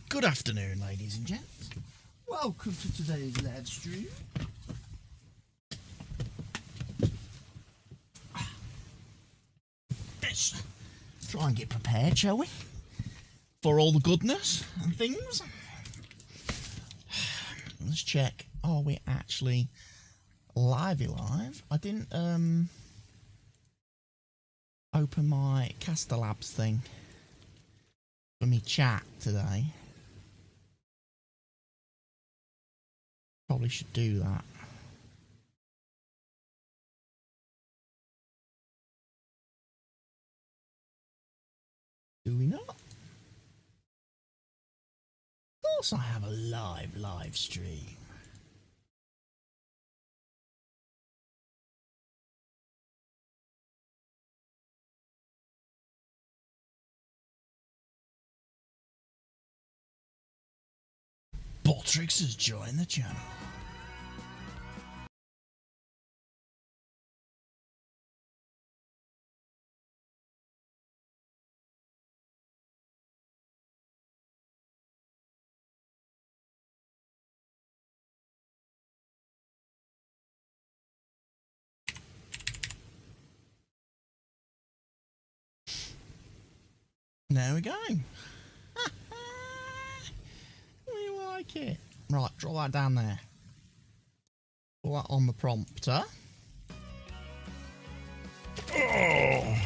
Good afternoon, ladies and gents. Welcome to today's live stream. Let's try and get prepared, shall we? For all the goodness and things. Let's check. Are we actually live? I didn't open my Caster Labs thing for me chat today. Probably should do that. Do we not? Of course I have a live stream. Botrix has joined the channel. There we go. We like it. Right, draw that down there. Put that on the prompter. Oh.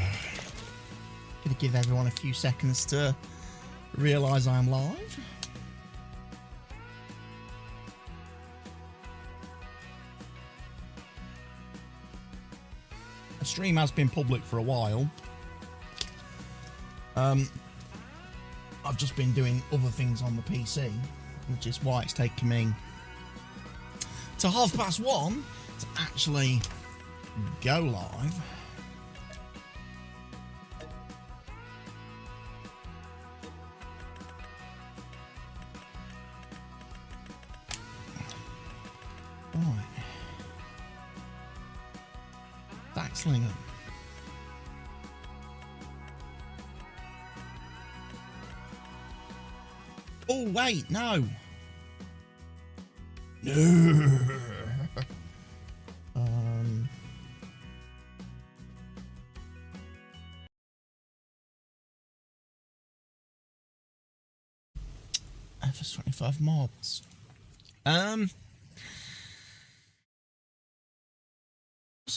Gonna give everyone a few seconds to realise I'm live. The stream has been public for a while. I've just been doing other things on the PC, which is why it's taken me to 1:30 to actually go live. Right. Saxlingham. Oh, wait, no. No. FS 25 mobs. What's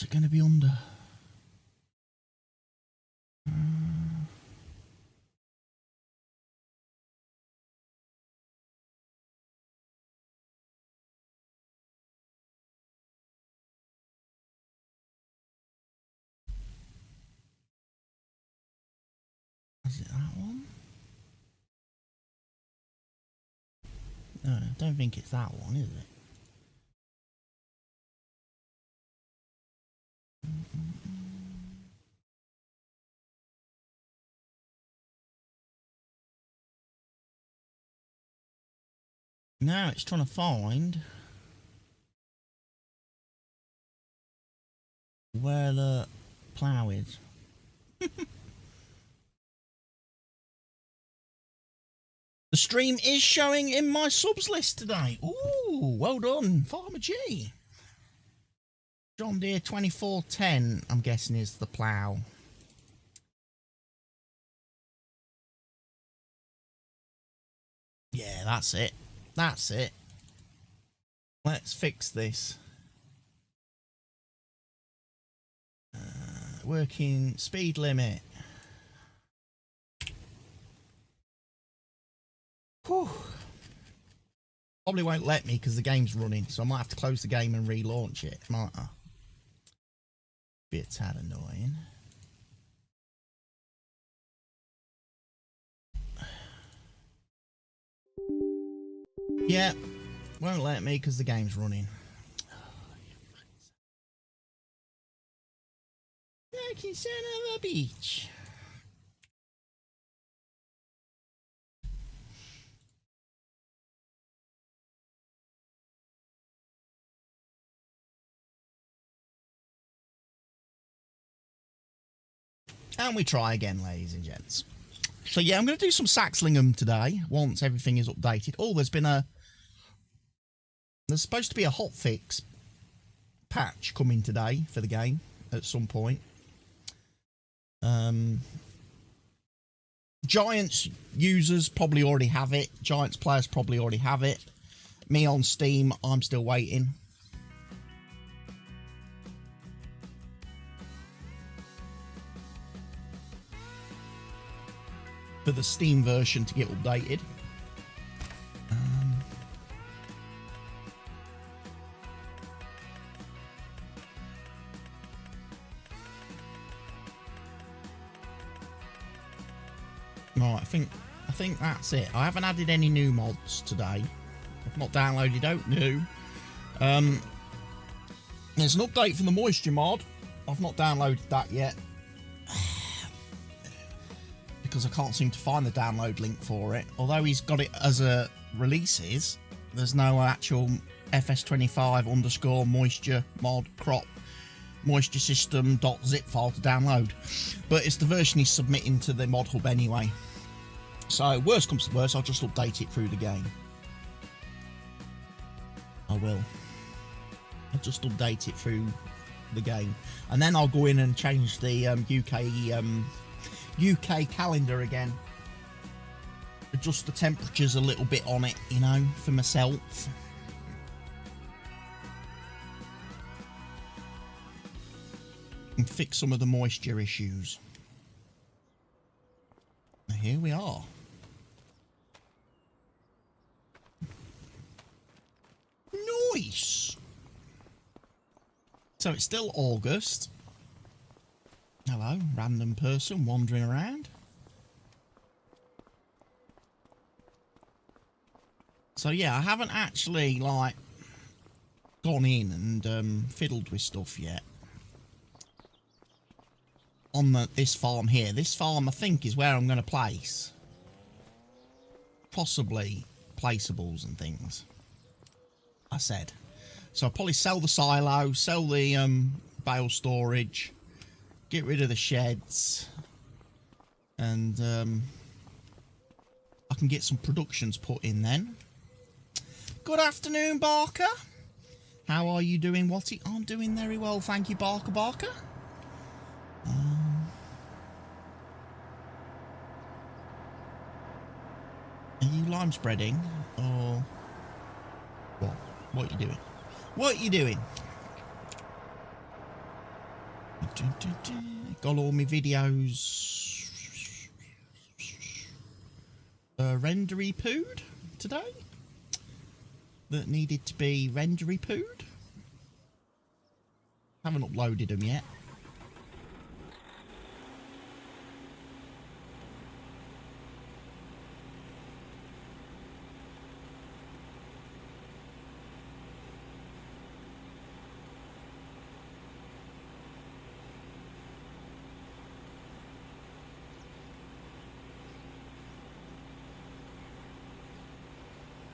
it going to be under? Is it that one? No, I don't think it's that one, is it? Now it's trying to find where the plough is. The stream is showing in my subs list today. Ooh, well done, Farmer G. John Deere 2410, I'm guessing, is the plough. Yeah, that's it. That's it. Let's fix this. Working speed limit. Whew. Probably won't let me because the game's running, so I might have to close the game and relaunch it, might I? Be a tad annoying. Yeah, won't let me because the game's running. Fucking son of a beach. And we try again, ladies and gents. So yeah, I'm going to do some Saxlingham today once everything is updated. Oh, there's supposed to be a hotfix patch coming today for the game at some point. Giants users probably already have it. Giants players probably already have it. Me on Steam, I'm still waiting. For the Steam version to get updated. Right, I think that's it. I haven't added any new mods today. I've not downloaded out new. There's an update for the moisture mod. I've not downloaded that yet. Because I can't seem to find the download link for it. Although he's got it as a releases, there's no actual fs25_moisture mod crop moisture system.zip file to download. But it's the version he's submitting to the mod hub anyway. So worst comes to worst, I'll just update it through the game. I will. I'll just update it through the game. And then I'll go in and change the UK calendar again. Adjust the temperatures a little bit on it, you know, for myself. And fix some of the moisture issues. Now here we are. Nice! So it's still August. Hello, random person wandering around. So yeah, I haven't actually like gone in and fiddled with stuff yet. On this farm here. This farm I think is where I'm going to place possibly placeables and things. I said. So I'll probably sell the silo, sell the bale storage, get rid of the sheds, and I can get some productions put in then. Good afternoon, Barker. How are you doing, Watty? I'm doing very well, thank you, Barker. Are you lime spreading, or what? What are you doing? What are you doing? Got all my videos rendery pooed today that needed to be rendery pooed. Haven't uploaded them yet.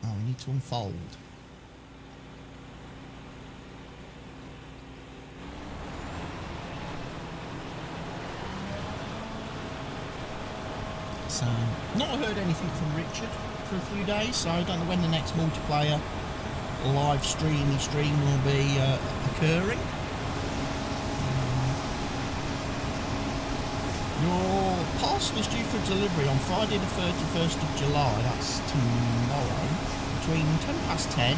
Oh, we need to unfold. So, not heard anything from Richard for a few days, so I don't know when the next multiplayer live stream will be occurring. Your parcel is due for delivery on Friday the 31st of July, that's tomorrow, between 10:10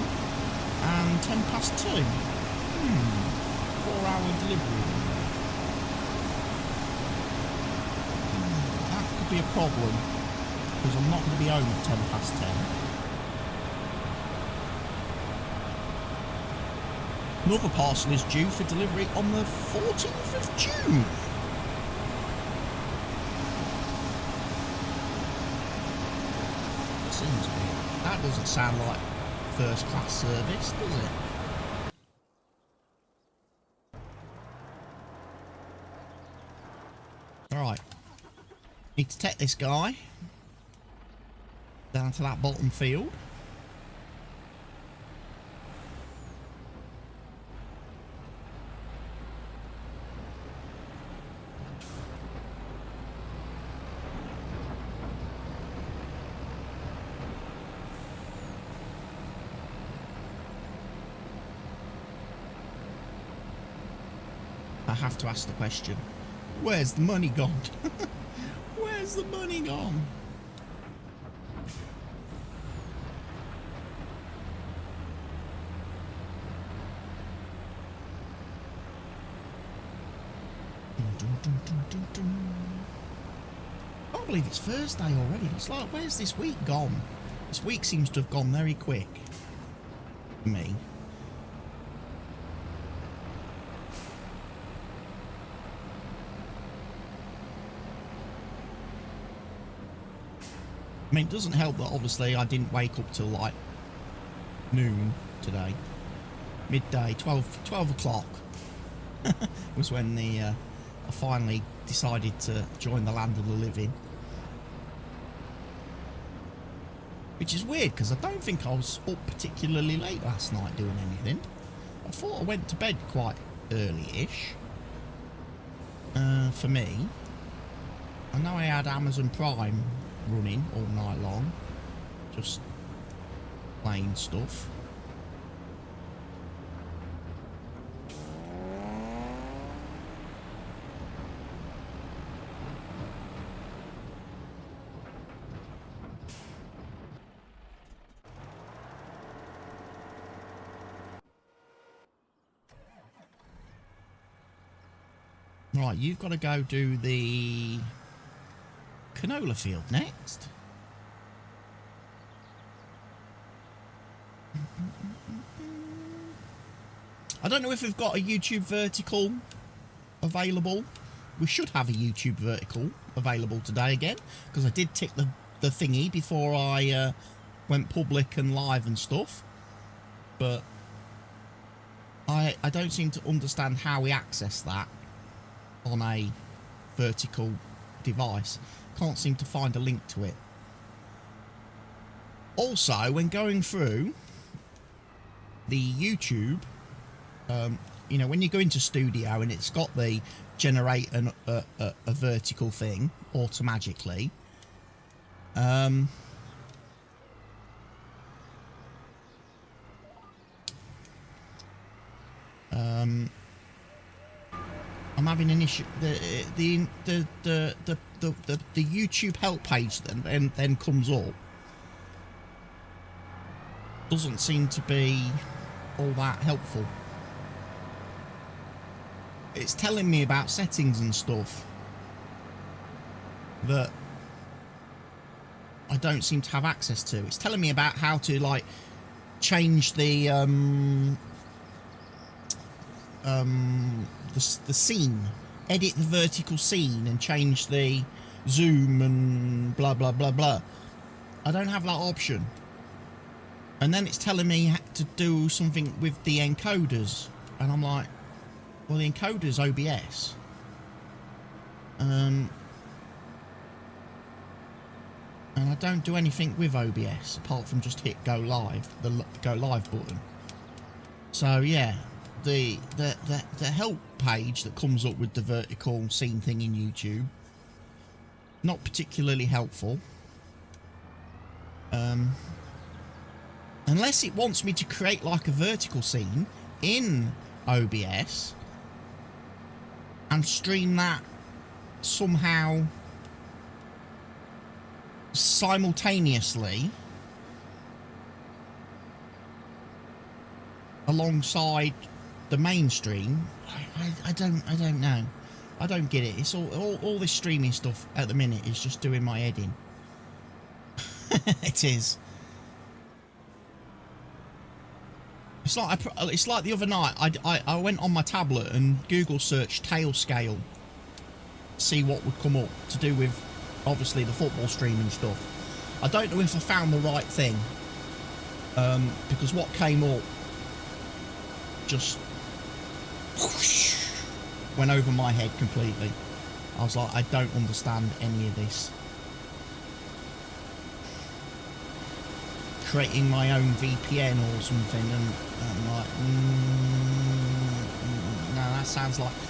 and 2:10. 4-hour delivery. That could be a problem, because I'm not going to be home at 10:10. Another parcel is due for delivery on the 14th of June. Seems weird. That doesn't sound like first class service, does it? Alright. Need to take this guy down to that bottom field. have to ask the question, where's the money gone? Where's the money gone? I can't believe it's Thursday already. It's like, where's this week gone? This week seems to have gone very quick for me. I mean, it doesn't help that obviously I didn't wake up till like noon today. Midday, 12 o'clock was when I finally decided to join the land of the living. Which is weird, because I don't think I was up particularly late last night doing anything. I thought I went to bed quite early-ish. For me. I know I had Amazon Prime running all night long. Just playing stuff. Right, you've got to go do the canola field next. I don't know if we've got a YouTube vertical available. We should have a YouTube vertical available today again, because I did tick the thingy before I went public and live and stuff. But I don't seem to understand how we access that on a vertical device. Can't seem to find a link to it. Also, when going through the YouTube, you know, when you go into Studio and it's got the generate a vertical thing automatically, I'm having an issue. The YouTube help page then comes up. Doesn't seem to be all that helpful. It's telling me about settings and stuff that I don't seem to have access to. It's telling me about how to like change the scene, edit the vertical scene and change the zoom and blah blah blah blah. I don't have that option. And then it's telling me to do something with the encoders, and I'm like, well, the encoder's OBS. And I don't do anything with OBS apart from just hit go live, the go live button. So yeah, the help page that comes up with the vertical scene thing in YouTube, not particularly helpful. Unless it wants me to create like a vertical scene in OBS and stream that somehow simultaneously alongside the mainstream. I don't know. I don't get it. It's all this streaming stuff at the minute is just doing my head in. It is. It's like the other night I went on my tablet and Google searched tail scale, see what would come up to do with obviously the football streaming stuff. I don't know if I found the right thing, because what came up just whoosh, went over my head completely. I was like, I don't understand any of this. Creating my own VPN or something, and I'm like, no,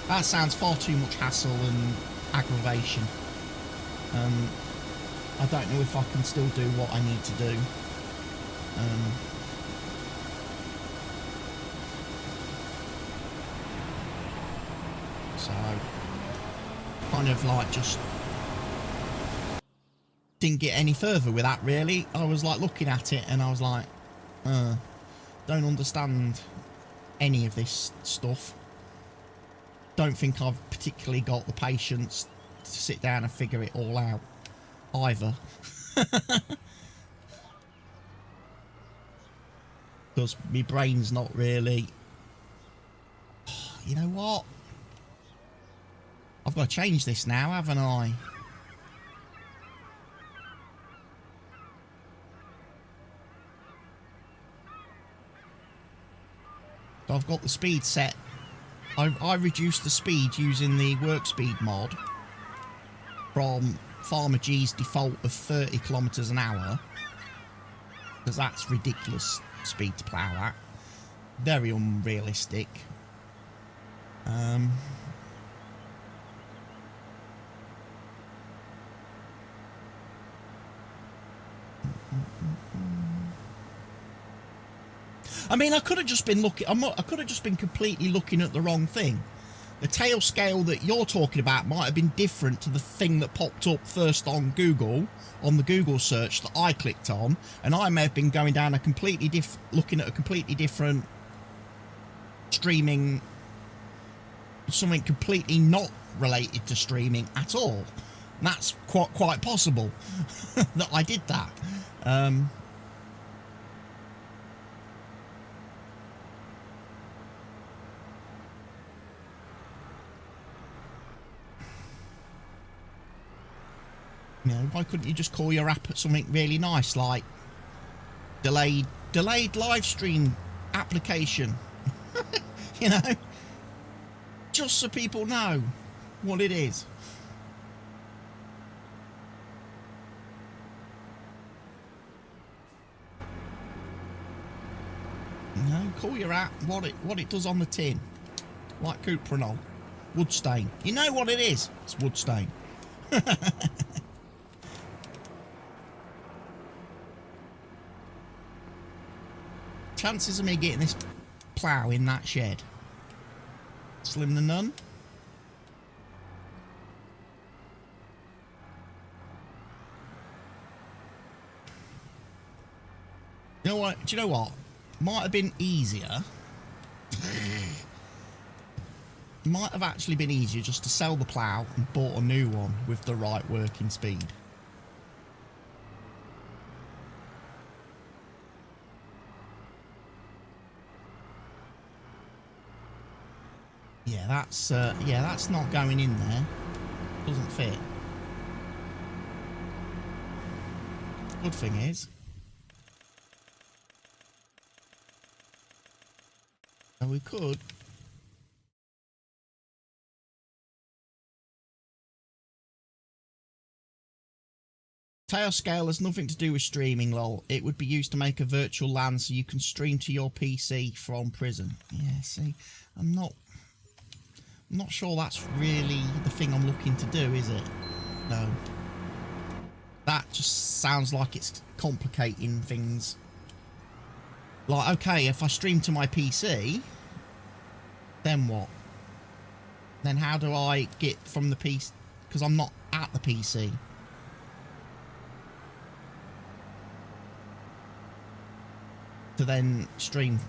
that sounds far too much hassle and aggravation. I don't know if I can still do what I need to do. So So kind of like just didn't get any further with that really. I was like looking at it and I was like, don't understand any of this stuff. Don't think I've particularly got the patience to sit down and figure it all out either. Because my brain's not really... You know what? I've got to change this now, haven't I? So I've got the speed set. I reduced the speed using the work speed mod from Farmer G's default of 30 kilometers an hour, because that's ridiculous speed to plough at. Very unrealistic. I mean, I could have just been looking. I could have just been completely looking at the wrong thing. The tail scale that you're talking about might have been different to the thing that popped up first on Google, on the Google search that I clicked on, and I may have been going down a completely looking at a completely different streaming, something completely not related to streaming at all. And that's quite possible that I did that. You know, why couldn't you just call your app something really nice, like delayed live stream application? You know, just so people know what it is. You know, call your app what it does on the tin, like Cuprinol, wood stain. You know what it is? It's wood stain. Chances of me getting this plough in that shed, slim to none. You know what? Do you know what? Might have been easier. Might have actually been easier just to sell the plough and bought a new one with the right working speed. Yeah, that's not going in there. Doesn't fit. Good thing is, we could. Tail scale has nothing to do with streaming, lol. It would be used to make a virtual LAN so you can stream to your PC from prison. Yeah, see, I'm not sure that's really the thing I'm looking to do, is it? No. That just sounds like it's complicating things. Like, okay, if I stream to my PC, then what? Then how do I get from the PC? Because I'm not at the PC. To then stream.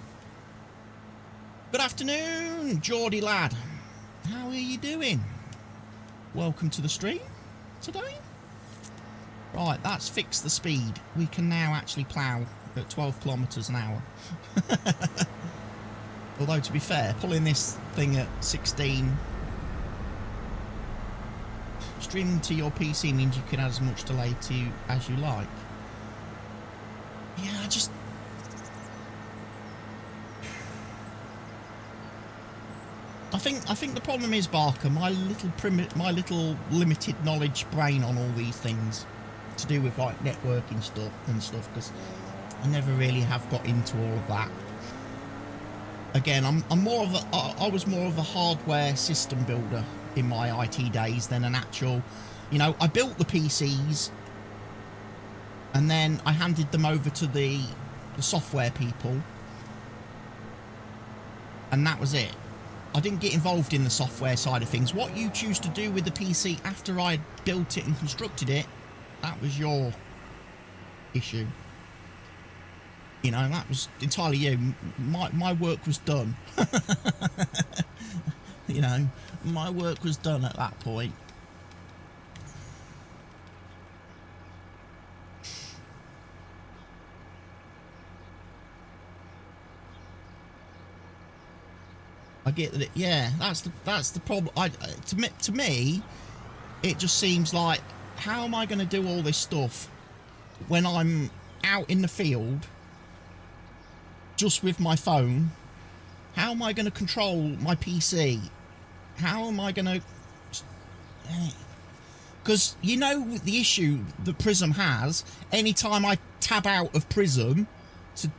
Good afternoon, Geordie lad. How are you doing? Welcome to the stream today. Right, that's fixed the speed. We can now actually plough at 12 kilometers an hour. Although, to be fair, pulling this thing at 16, streaming to your PC means you can add as much delay to you as you like. Yeah, I think the problem is, Barker, my little limited knowledge brain on all these things to do with like networking stuff and stuff, because I never really have got into all of that. Again, I was more of a hardware system builder in my IT days than an actual, you know, I built the PCs and then I handed them over to the software people, and that was it. I didn't get involved in the software side of things. What you choose to do with the PC after I built it and constructed it, that was your issue. You know, that was entirely you. My work was done. You know, my work was done at that point. I get that. Yeah, that's the problem. To me, it just seems like, how am I going to do all this stuff when I'm out in the field just with my phone? How am I going to control my PC? How am I going to... Because, you know, the issue that Prism has, anytime I tab out of Prism to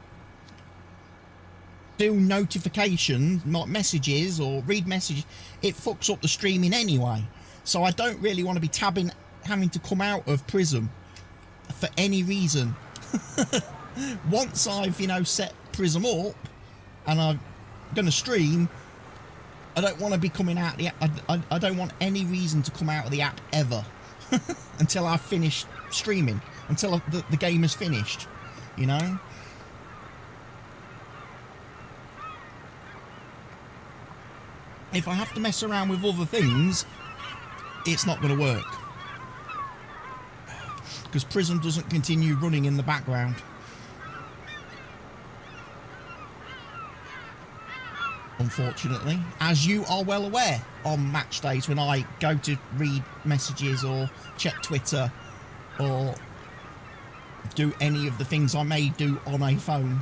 do notifications, not messages, or read messages, it fucks up the streaming anyway. So I don't really want to be having to come out of Prism for any reason. Once I've, you know, set Prism up and I'm going to stream, I don't want to be coming out the app. I don't want any reason to come out of the app ever until I've finished streaming, until the game is finished, you know. If I have to mess around with other things, it's not going to work, because Prism doesn't continue running in the background. Unfortunately, as you are well aware, on match days when I go to read messages or check Twitter or do any of the things I may do on a phone.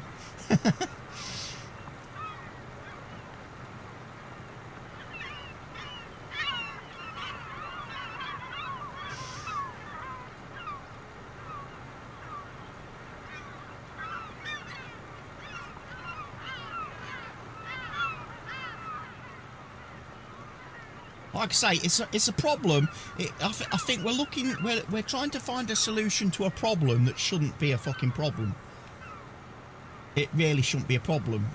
Like I say, it's a problem. I think we're trying to find a solution to a problem that shouldn't be a fucking problem. It really shouldn't be a problem.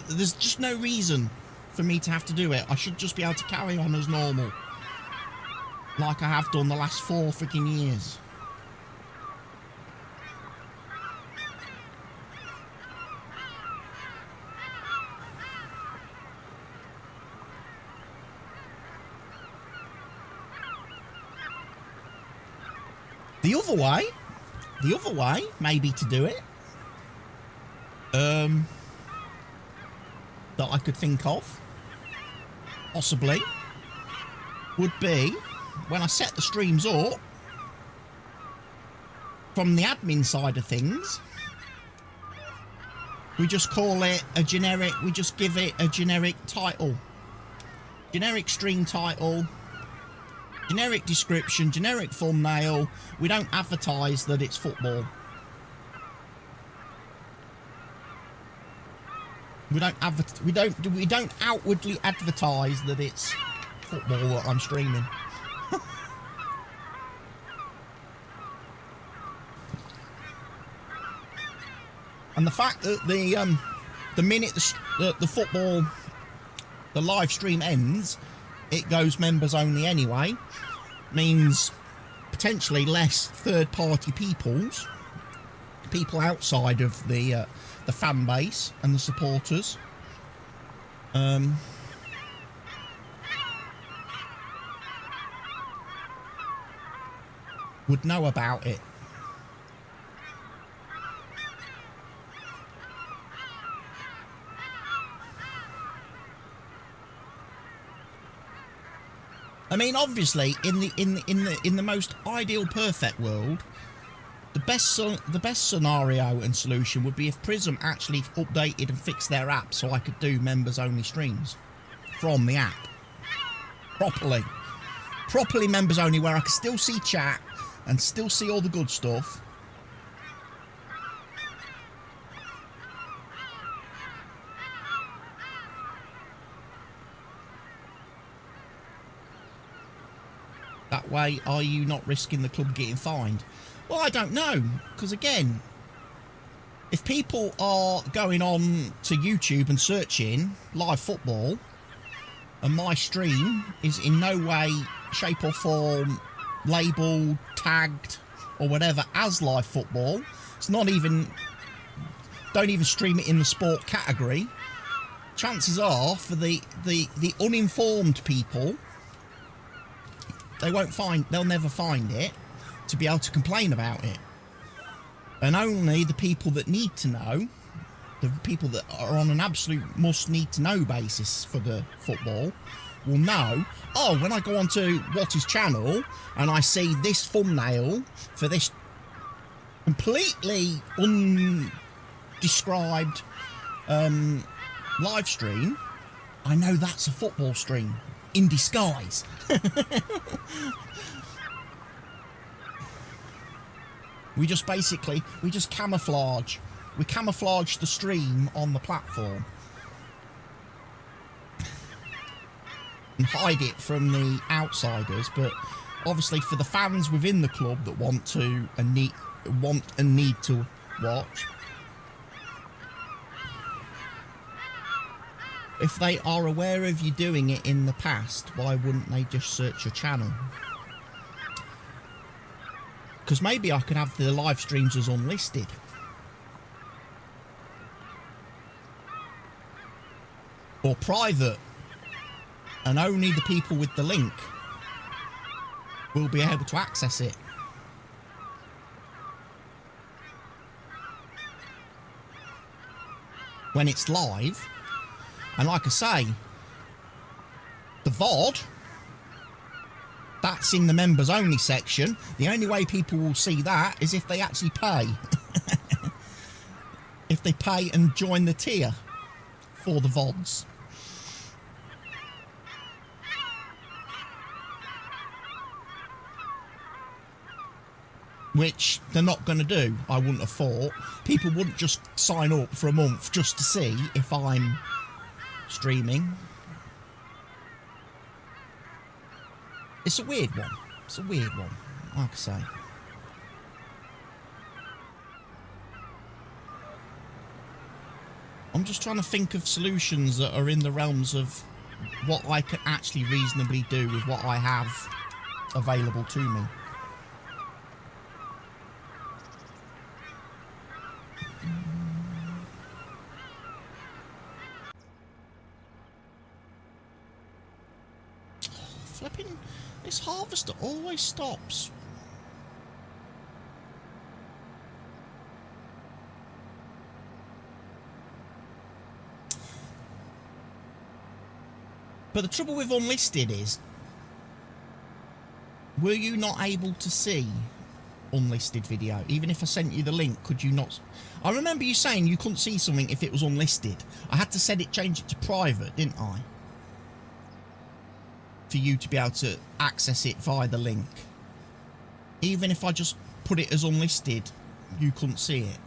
There's just no reason for me to have to do it. I should just be able to carry on as normal, like I have done the last 4 freaking years. The other way, maybe to do it, that I could think of, possibly, would be when I set the streams up from the admin side of things, we just call it a generic, we just give it a generic title, generic stream title, generic description, generic thumbnail. We don't advertise that it's football. We don't outwardly advertise that it's football that I'm streaming. And the fact that the minute the football, the live stream ends, it goes members only anyway, means potentially less third-party people outside of the fan base and the supporters would know about it. I mean, obviously, in the most ideal, perfect world, the best scenario and solution would be if Prism actually updated and fixed their app so I could do members only streams from the app properly members only, where I could still see chat and still see all the good stuff. That way, are you not risking the club getting fined? Well, I don't know, because again, if people are going on to YouTube and searching live football, and my stream is in no way, shape or form labelled, tagged or whatever as live football, it's not even, don't even stream it in the sport category, chances are for the uninformed people, they'll never find it to be able to complain about it. And only the people that need to know, the people that are on an absolute must need to know basis for the football, will know, oh, when I go onto Watty's channel and I see this thumbnail for this completely undescribed live stream, I know that's a football stream in disguise. We just camouflage. We camouflage the stream on the platform and hide it from the outsiders, but obviously for the fans within the club that want and need to watch, if they are aware of you doing it in the past, why wouldn't they just search your channel? Because maybe I could have the live streams as unlisted. Or private. And only the people with the link will be able to access it. When it's live. And like I say, the VOD, that's in the members only section. The only way people will see that is if they actually pay. If they pay and join the tier for the VODs. Which they're not going to do, I wouldn't have thought. People wouldn't just sign up for a month just to see if I'm streaming. It's a weird one. It's a weird one, like I say. I'm just trying to think of solutions that are in the realms of what I can actually reasonably do with what I have available to me. Flipping, this harvester always stops. But the trouble with unlisted is, were you not able to see unlisted video? Even if I sent you the link, could you not? I remember you saying you couldn't see something if it was unlisted. I had to change it to private, didn't I? For you to be able to access it via the link. Even if I just put it as unlisted, you couldn't see it.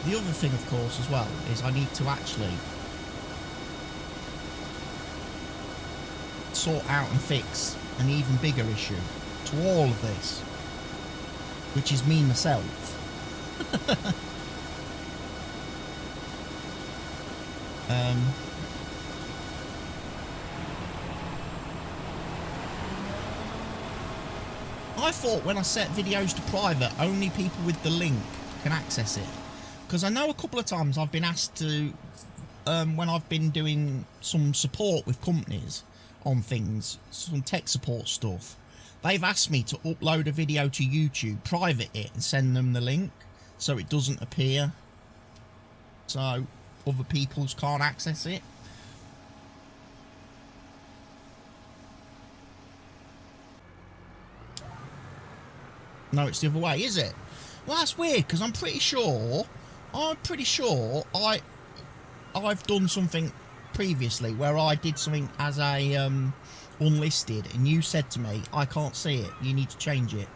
The other thing, of course, as well, is I need to actually sort out and fix an even bigger issue to all of this, which is me myself. I thought when I set videos to private, only people with the link can access it. Because I know a couple of times I've been asked to, when I've been doing some support with companies on things, some tech support stuff, they've asked me to upload a video to YouTube, private it, and send them the link so it doesn't appear, so other people can't access it. No, it's the other way, is it? Well, that's weird, because I'm pretty sure I've done something previously where I did something as a unlisted, and you said to me, I can't see it, you need to change it.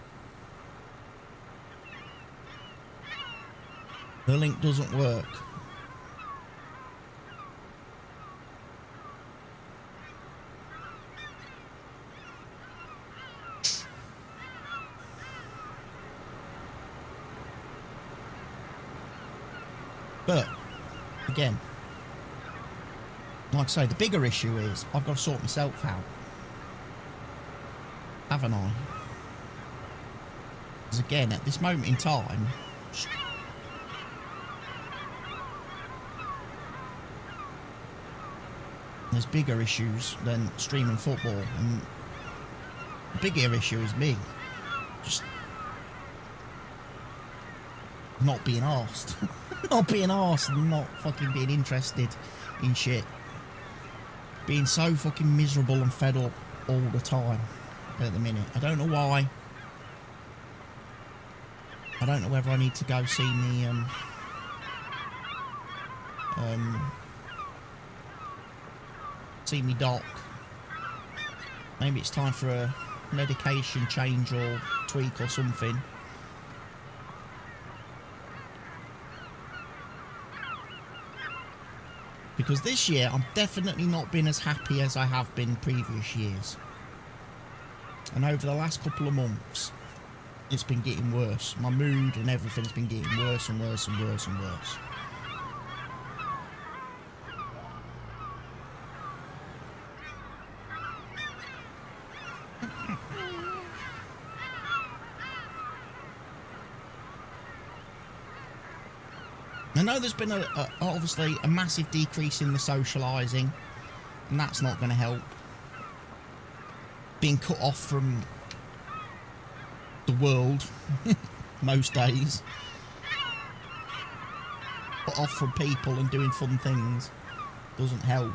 The link doesn't work. But, again, like I say, the bigger issue is I've got to sort myself out. Haven't I? Because again, at this moment in time, there's bigger issues than streaming football, and the bigger issue is me just not being arsed. Not being arsed and not fucking being interested in shit. Being so fucking miserable and fed up all the time at the minute. I don't know why. I don't know whether I need to go see me see me doc. Maybe it's time for a medication change or tweak or something. Because this year I've definitely not been as happy as I have been previous years. And over the last couple of months, it's been getting worse. My mood and everything's been getting worse and worse and worse and worse. I know there's been obviously a massive decrease in the socialising, and that's not going to help. Being cut off from the world most days. Cut off from people and doing fun things doesn't help.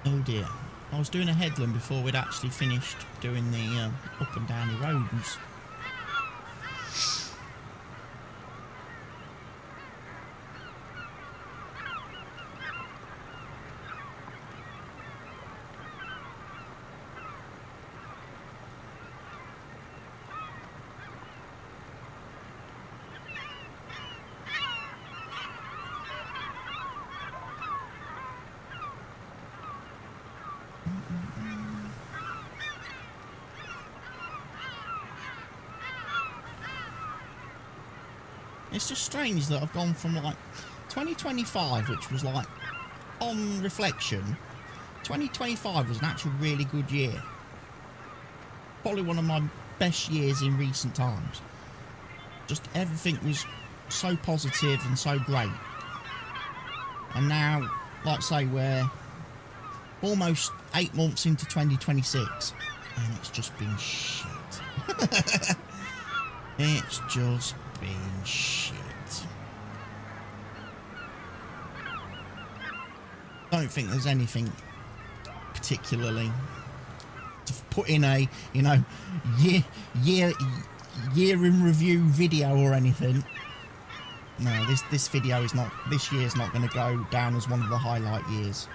Oh dear. I was doing a headland before we'd actually finished doing the up and down the roads. It's just strange that I've gone from like 2025, which was like, on reflection, 2025 was an actual really good year. Probably one of my best years in recent times. Just everything was so positive and so great. And now, like I say, we're almost 8 months into 2026, and it's just been shit. It's just been shit. Don't think there's anything particularly to put in a, you know, year in review video or anything. No, this video is not, this year's not going to go down as one of the highlight years.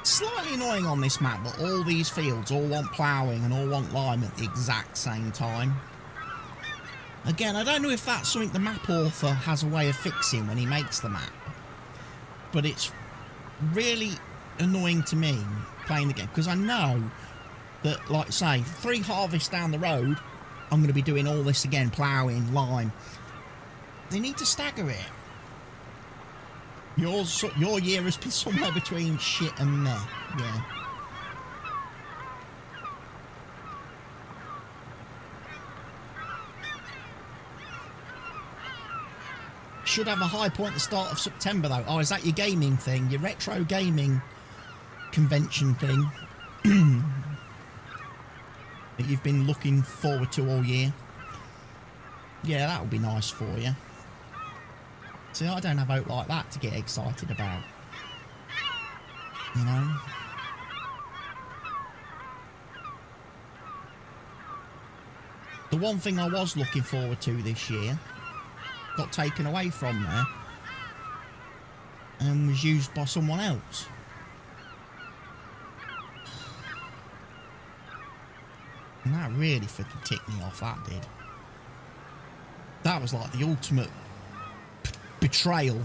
Slightly annoying on this map, but all these fields all want ploughing and all want lime at the exact same time. Again, I don't know if that's something the map author has a way of fixing when he makes the map, but it's really annoying to me playing the game, because I know that, like say, 3 harvests down the road, I'm going to be doing all this again, ploughing, lime. They need to stagger it. Your year has been somewhere between shit and meh, yeah. Should have a high point at the start of September though. Oh, is that your gaming thing? Your retro gaming convention thing that you've been looking forward to all year? Yeah, that'll be nice for you. See, I don't have out like that to get excited about. You know? The one thing I was looking forward to this year got taken away from there and was used by someone else. And that really fucking ticked me off, that did. That was like the ultimate betrayal.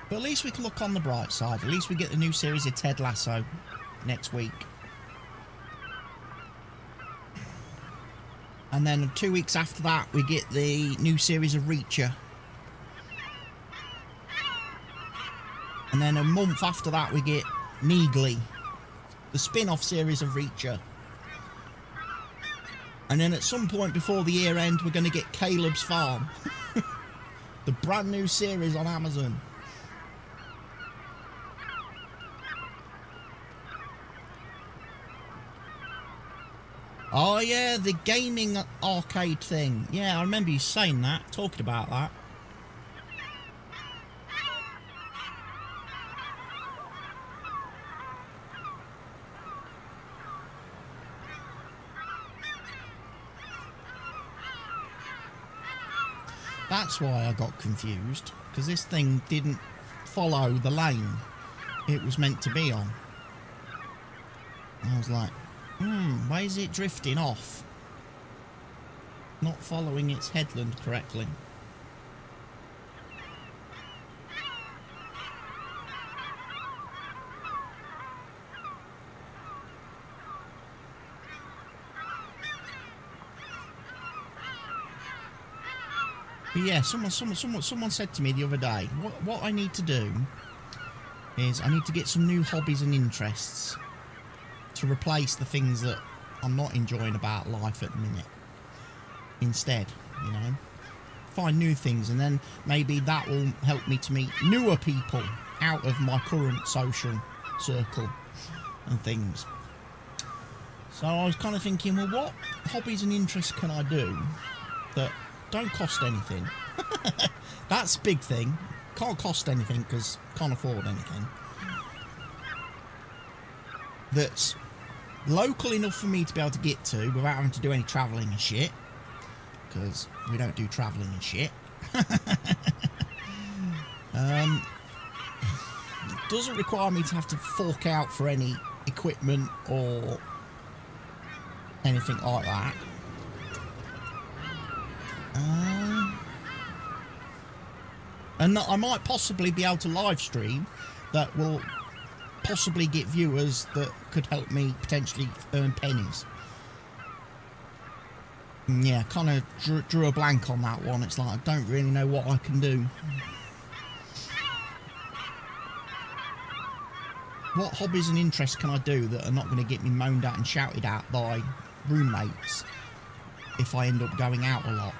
But at least we can look on the bright side. At least we get the new series of Ted Lasso next week. And then 2 weeks after that, we get the new series of Reacher. And then a month after that, we get Neagly, the spin-off series of Reacher. And then at some point before the year end, we're going to get Caleb's Farm. The brand new series on Amazon. Oh yeah, the gaming arcade thing. Yeah, I remember you saying that, talking about that. That's why I got confused, because this thing didn't follow the lane it was meant to be on. I was like, why is it drifting off? Not following its headland correctly. But yeah, someone said to me the other day, what I need to do is I need to get some new hobbies and interests to replace the things that I'm not enjoying about life at the minute. Instead, you know, find new things, and then maybe that will help me to meet newer people out of my current social circle and things. So I was kind of thinking, well, what hobbies and interests can I do that don't cost anything? That's a big thing. Can't cost anything because can't afford anything. That's local enough for me to be able to get to without having to do any travelling and shit, because we don't do travelling and shit. Doesn't require me to have to fork out for any equipment or anything like that. And that I might possibly be able to live stream that will possibly get viewers that could help me potentially earn pennies. Yeah, kind of drew a blank on that one. It's like, I don't really know what I can do. What hobbies and interests can I do that are not going to get me moaned at and shouted at by roommates if I end up going out a lot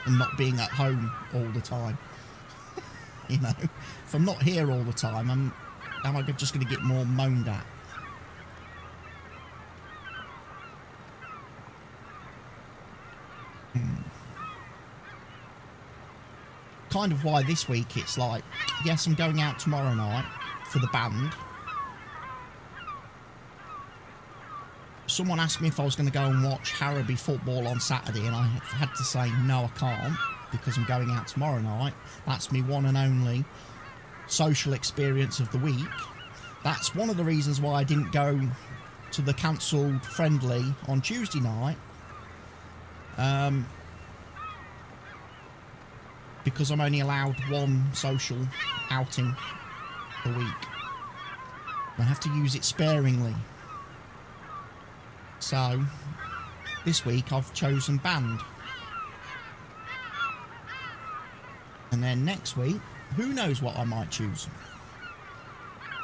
and not being at home all the time. You know, if I'm not here all the time, am I just going to get more moaned at? Kind of why this week it's like, yes, I'm going out tomorrow night for the band. Someone asked me if I was going to go and watch Harrowby football on Saturday, and I had to say no, I can't, because I'm going out tomorrow night. That's my one and only social experience of the week. That's one of the reasons why I didn't go to the cancelled friendly on Tuesday night. Because I'm only allowed one social outing a week. I have to use it sparingly. So, this week I've chosen band. And then next week, who knows what I might choose?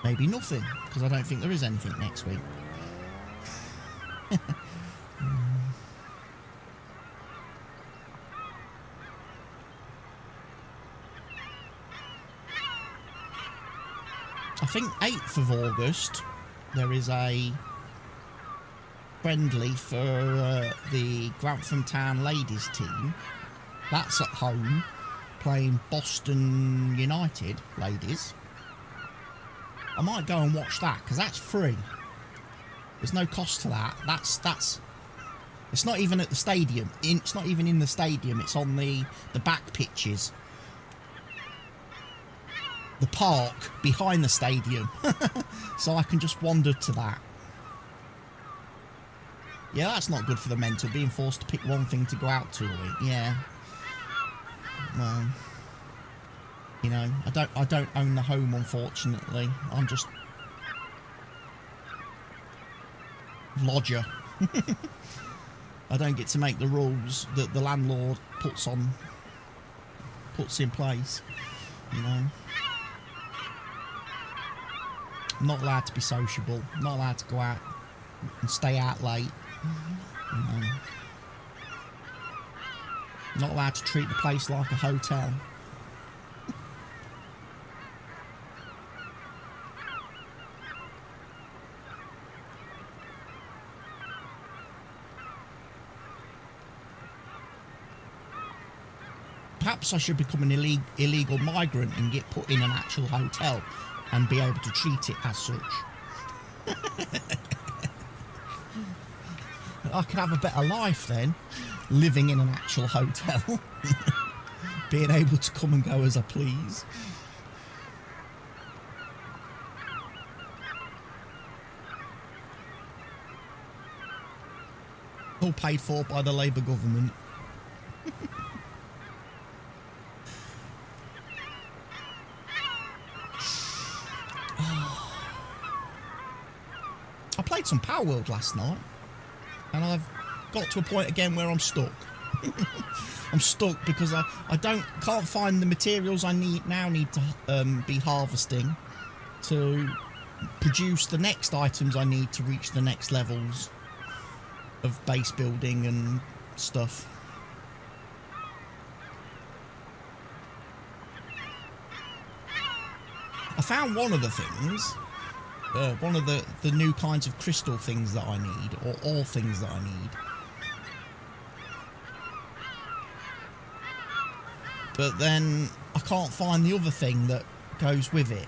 Maybe nothing, because I don't think there is anything next week. I think 8th of August there is a friendly for the Grantham Town ladies team. That's at home, playing Boston United ladies. I might go and watch that, because that's free. There's no cost to that. That's it's not even at the stadium. It's not even in the stadium. It's on the back pitches. The park behind the stadium. So I can just wander to that. Yeah, that's not good for the mental, being forced to pick one thing to go out to a week. Yeah. Well, you know, I don't own the home, unfortunately. I'm just lodger. I don't get to make the rules that the landlord puts in place, you know. I'm not allowed to be sociable, not allowed to go out and stay out late, you know. Not allowed to treat the place like a hotel. Perhaps I should become an illegal migrant and get put in an actual hotel and be able to treat it as such. I could have a better life then, living in an actual hotel. Being able to come and go as I please. All paid for by the Labour government. I played some Power World last night, and I've got to a point again where I'm stuck. I'm stuck because I can't find the materials I need to be harvesting to produce the next items I need to reach the next levels of base building and stuff. I found one of the things, one of the new kinds of crystal things that I need, or all things that I need. But then I can't find the other thing that goes with it.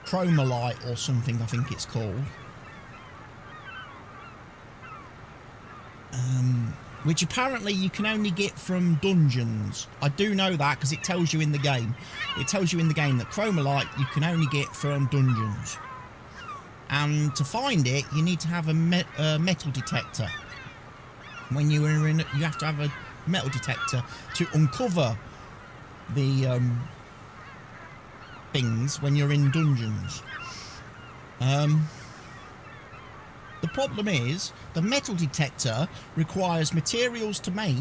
Chromalite or something, I think it's called. Which apparently you can only get from dungeons. I do know that because it tells you in the game. It tells you in the game that chromalite you can only get from dungeons. And to find it, you need to have a metal detector. When you are in, you have to have a metal detector to uncover the things when you're in dungeons. The problem is, the metal detector requires materials to make.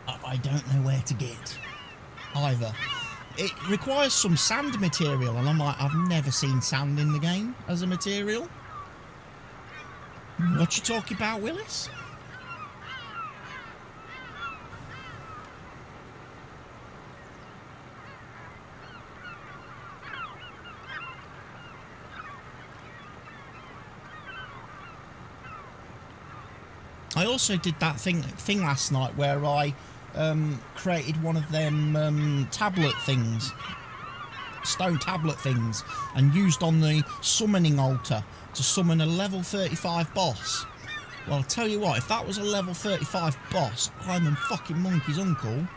I don't know where to get either. It requires some sand material, and I'm like, I've never seen sand in the game as a material. What you talking about, Willis? I also did that thing last night where I created one of them tablet things, stone tablet things, and used on the summoning altar to summon a level 35 boss. Well, I'll tell you what, if that was a level 35 boss, I'm a fucking monkey's uncle,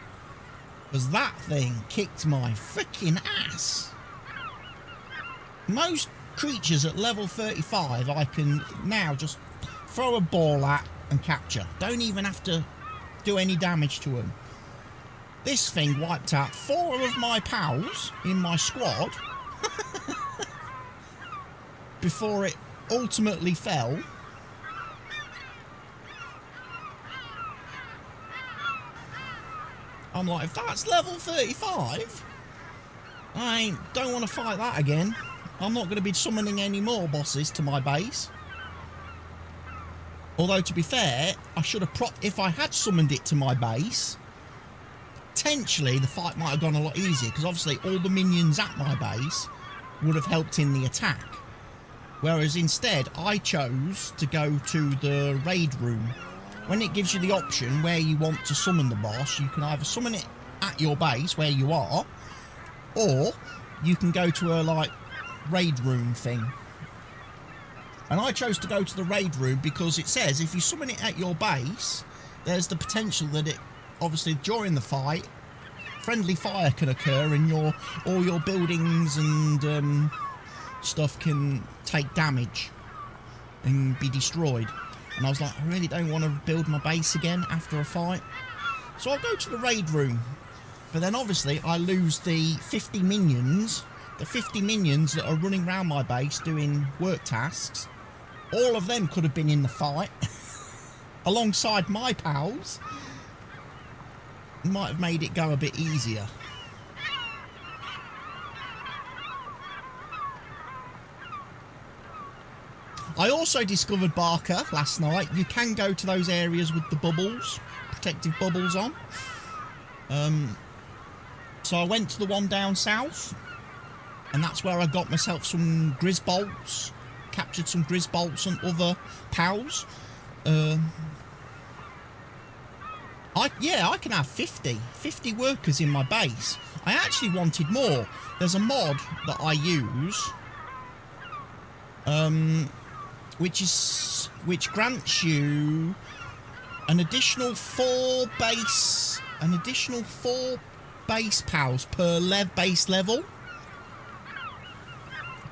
because that thing kicked my freaking ass. Most creatures at level 35 I can now just throw a ball at and capture. Don't even have to do any damage to them. This thing wiped out 4 of my pals in my squad before it ultimately fell. I'm like, if that's level 35, I don't want to fight that again. I'm not going to be summoning any more bosses to my base. Although, to be fair, I should have if I had summoned it to my base, potentially the fight might have gone a lot easier, because obviously all the minions at my base would have helped in the attack. Whereas instead, I chose to go to the raid room. When it gives you the option where you want to summon the boss, you can either summon it at your base where you are, or you can go to a, like, raid room thing. And I chose to go to the raid room because it says if you summon it at your base, there's the potential that it, obviously during the fight, friendly fire can occur and all your buildings and stuff can take damage and be destroyed. And I was like, I really don't want to build my base again after a fight. So I'll go to the raid room. But then obviously I lose the 50 minions. The 50 minions that are running around my base doing work tasks. All of them could have been in the fight. Alongside my pals. Might have made it go a bit easier. I also discovered, Barker, last night, you can go to those areas with the bubbles, protective bubbles on. So I went to the one down south, and that's where I got myself some grisbolts, captured some grisbolts and other pals. I can have 50 workers in my base. I actually wanted more. There's a mod that I use, which grants you an additional 4 base pals per base level.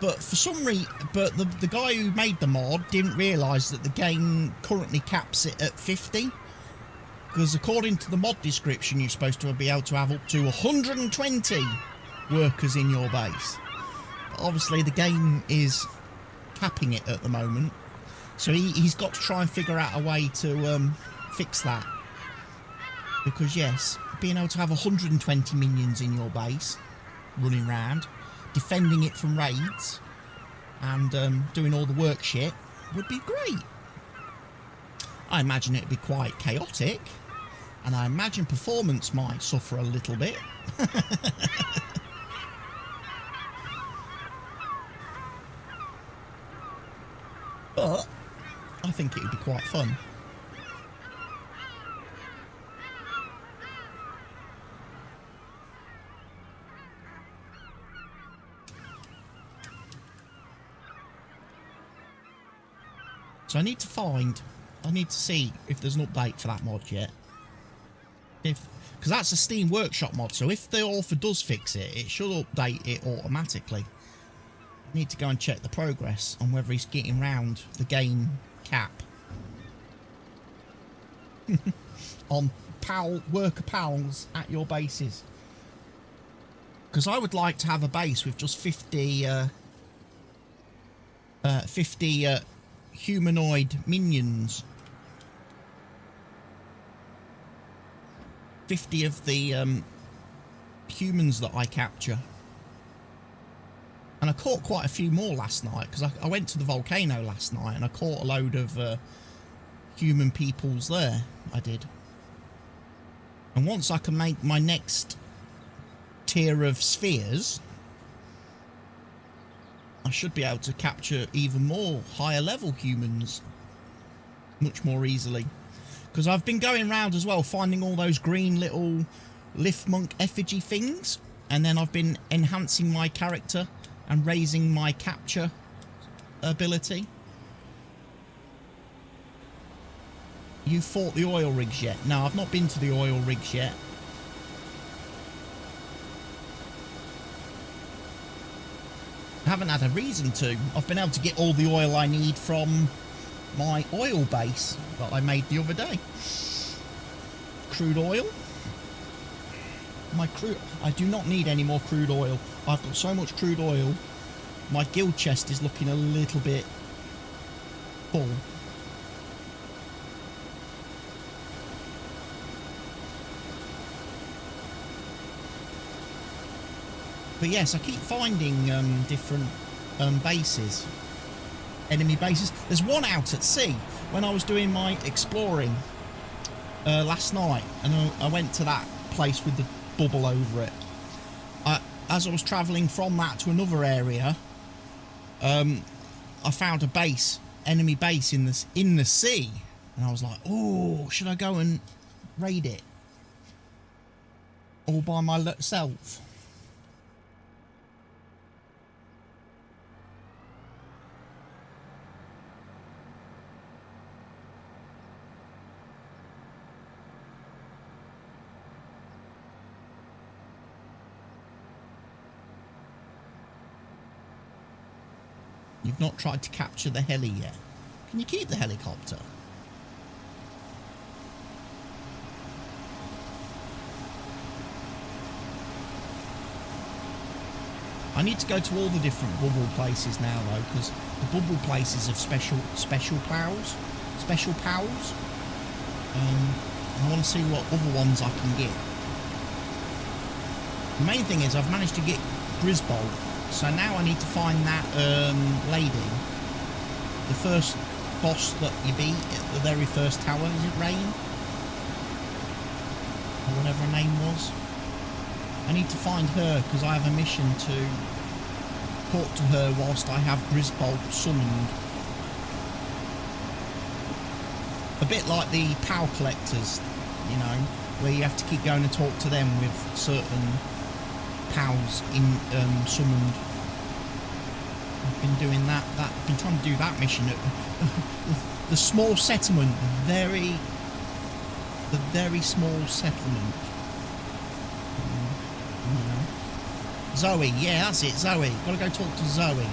But for some reason, the guy who made the mod didn't realise that the game currently caps it at 50. Because according to the mod description, you're supposed to be able to have up to 120 workers in your base. But obviously the game is capping it at the moment. So he's got to try and figure out a way to fix that. Because yes, being able to have 120 minions in your base, running around, defending it from raids, and doing all the work shit, would be great. I imagine it'd be quite chaotic, and I imagine performance might suffer a little bit. But I think it would be quite fun. So I need to see if there's an update for that mod yet. Because that's a Steam Workshop mod, so if the author does fix it, it should update it automatically. I need to go and check the progress on whether he's getting round the game cap. On worker pals at your bases. Because I would like to have a base with just 50 humanoid minions. 50 of the humans that I capture. And I caught quite a few more last night, because I went to the volcano last night and I caught a load of human peoples there. I did. And once I can make my next tier of spheres, I should be able to capture even more higher level humans much more easily. Because I've been going around as well, finding all those green little lift monk effigy things, and then I've been enhancing my character and raising my capture ability. You fought the oil rigs yet? No, I've not been to the oil rigs yet. I haven't had a reason to. I've been able to get all the oil I need from my oil base that I made the other day. Crude oil. I do not need any more crude oil. I've got so much crude oil. My guild chest is looking a little bit full. But yes, I keep finding different bases, enemy bases. There's one out at sea. When I was doing my exploring last night, and I went to that place with the bubble over it. As I was travelling from that to another area, I found a base, enemy base in the sea, and I was like, "Oh, should I go and raid it all by myself?" You've not tried to capture the heli yet. Can you keep the helicopter? I need to go to all the different bubble places now though, because the bubble places have special pals. I want to see what other ones I can get. The main thing is I've managed to get Grisbold. So now I need to find that lady, the first boss that you beat at the very first tower. Is it Rain? Or whatever her name was. I need to find her because I have a mission to talk to her whilst I have Grisbold summoned. A bit like the POW collectors, you know, where you have to keep going and talk to them with certain POWs in summoned. I've been doing that. I've been trying to do that mission at the small settlement. The very small settlement. Zoe, yeah, that's it. Zoe. Got to go talk to Zoe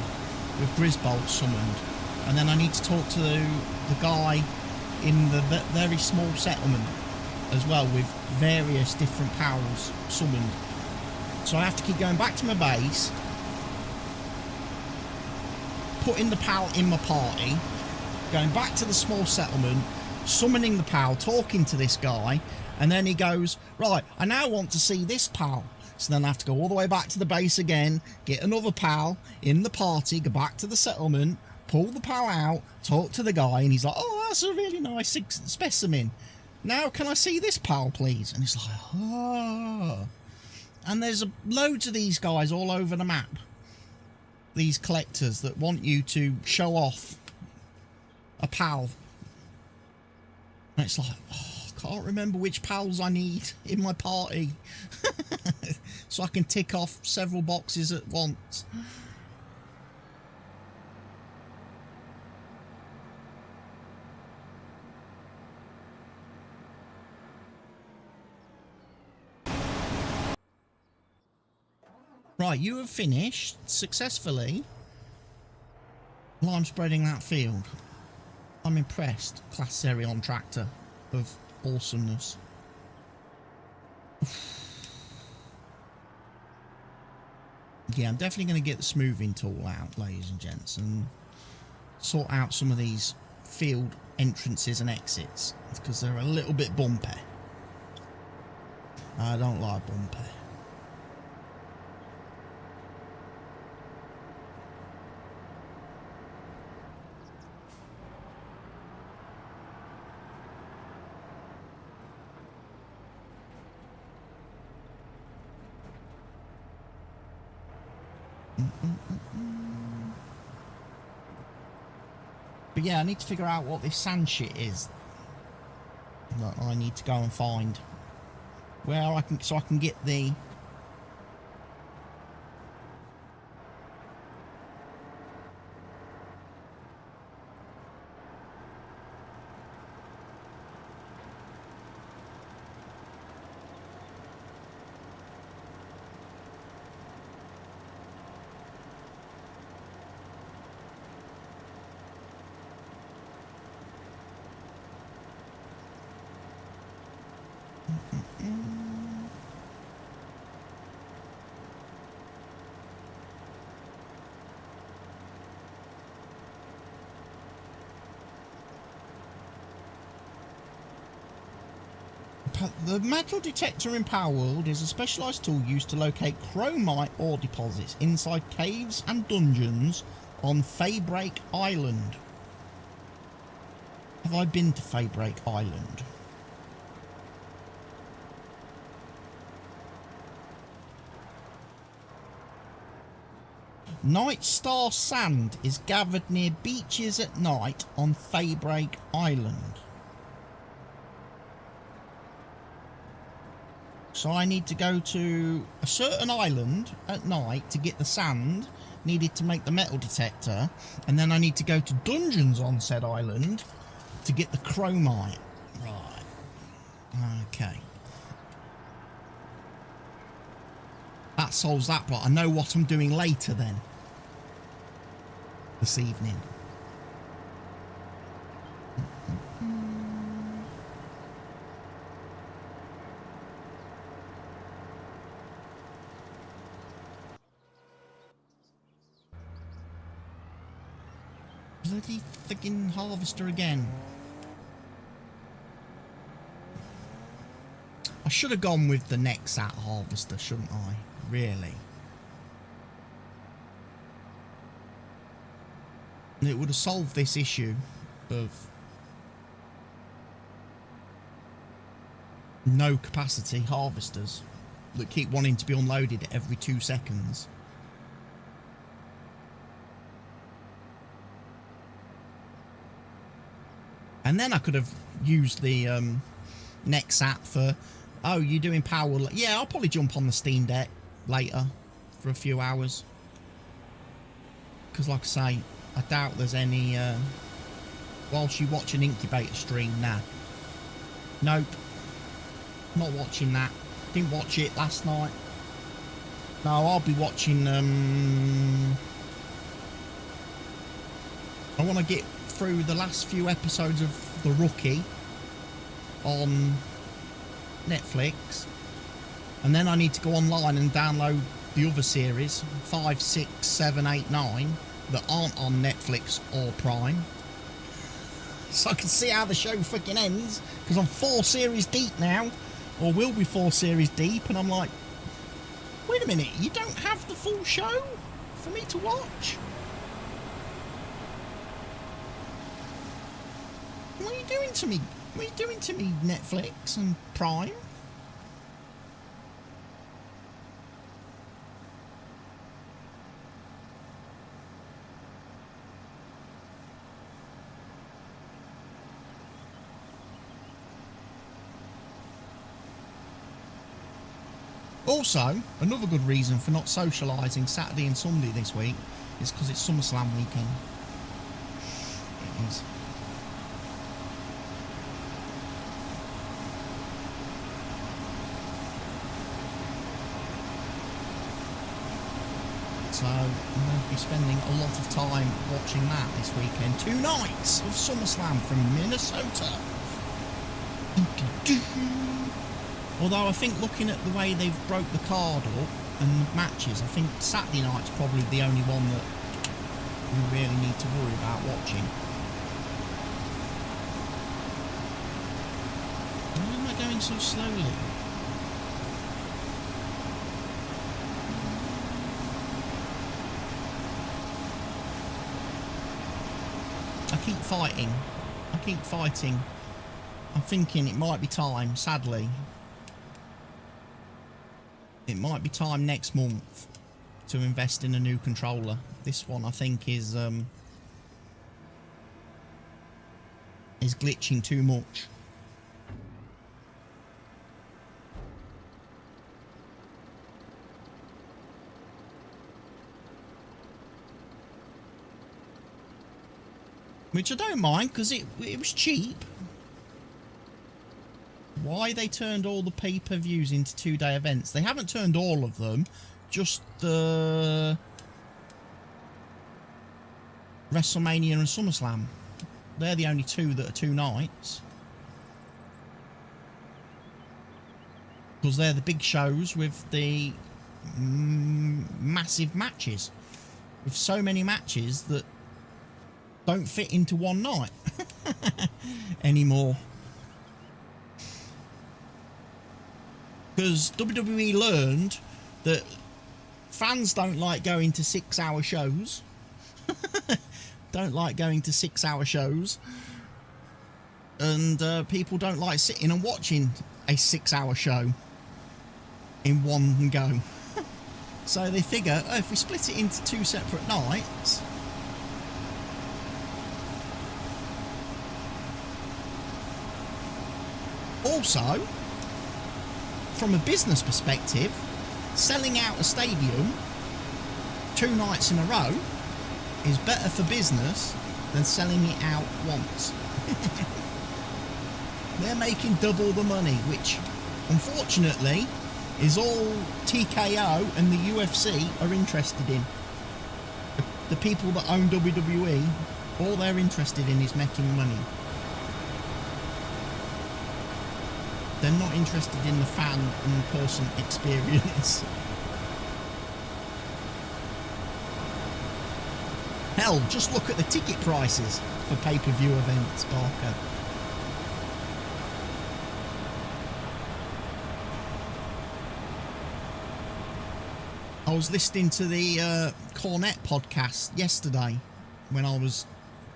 with Grisbold summoned, and then I need to talk to the guy in the very small settlement as well with various different POWs summoned. So I have to keep going back to my base, putting the POW in my party, going back to the small settlement, summoning the POW, talking to this guy, and then he goes, right, I now want to see this POW. So then I have to go all the way back to the base again, get another POW in the party, go back to the settlement, pull the POW out, talk to the guy, and he's like, oh, that's a really nice specimen. Now can I see this POW, please? And it's like, oh. And there's loads of these guys all over the map. These collectors that want you to show off a POW. And it's like, oh, I can't remember which POWs I need in my party. So I can tick off several boxes at once. Right, you have finished successfully lime spreading that field. I'm impressed, Class Serion tractor of awesomeness. Yeah, I'm definitely going to get the smoothing tool out, ladies and gents, and sort out some of these field entrances and exits, because they're a little bit bumpy. I don't like bumpy. But yeah, I need to figure out what this sand shit is that I need to go and find. Where I can, so I can get the... The metal detector in Power World is a specialised tool used to locate chromite ore deposits inside caves and dungeons on Faybreak Island. Have I been to Faybreak Island? Night Star sand is gathered near beaches at night on Faybreak Island. So I need to go to a certain island at night to get the sand needed to make the metal detector, and then I need to go to dungeons on said island to get the chromite. Right. Okay. That solves that part. I know what I'm doing later then. This evening. Bloody friggin' harvester again. I should have gone with the Nexat harvester, shouldn't I? Really? It would have solved this issue of no capacity harvesters that keep wanting to be unloaded every 2 seconds. And then I could have used the Nexat for, oh, you're doing power. Yeah, I'll probably jump on the Steam Deck later for a few hours. Because like I say, I doubt there's any, whilst you watch an incubator stream, nah. Nope. Not watching that. Didn't watch it last night. No, I'll be watching, I want to get through the last few episodes of The Rookie on Netflix, and then I need to go online and download the other series 5, 6, 7, 8, 9 that aren't on Netflix or Prime, so I can see how the show freaking ends, because I'm 4 series deep now, or will be 4 series deep, and I'm like, wait a minute, you don't have the full show for me to watch? What are you doing to me? What are you doing to me, Netflix and Prime? Also, another good reason for not socialising Saturday and Sunday this week is because it's SummerSlam weekend. It is. So I'm going to be spending a lot of time watching that this weekend. 2 nights of SummerSlam from Minnesota. Although I think looking at the way they've broke the card up and the matches, I think Saturday night's probably the only one that we really need to worry about watching. Why am I going so slowly? I keep fighting. I keep fighting. I'm thinking it might be time, sadly. It might be time next month to invest in a new controller. This one I think is glitching too much. Which I don't mind, because it was cheap. Why they turned all the pay-per-views into 2-day events? They haven't turned all of them, just the WrestleMania and SummerSlam. They're the only two that are 2 nights. Because they're the big shows with the massive matches. With so many matches that don't fit into one night anymore. Because WWE learned that fans don't like going to 6-hour shows. Don't like going to 6-hour shows. And people don't like sitting and watching a 6-hour show in one go. So they figure, oh, if we split it into 2 separate nights, also, from a business perspective, selling out a stadium 2 nights in a row is better for business than selling it out once. They're making double the money, which unfortunately is all TKO and the UFC are interested in. The people that own WWE, all they're interested in is making money. They're not interested in the fan and person experience. Hell, just look at the ticket prices for pay-per-view events, Barker. I was listening to the Cornet podcast yesterday when I was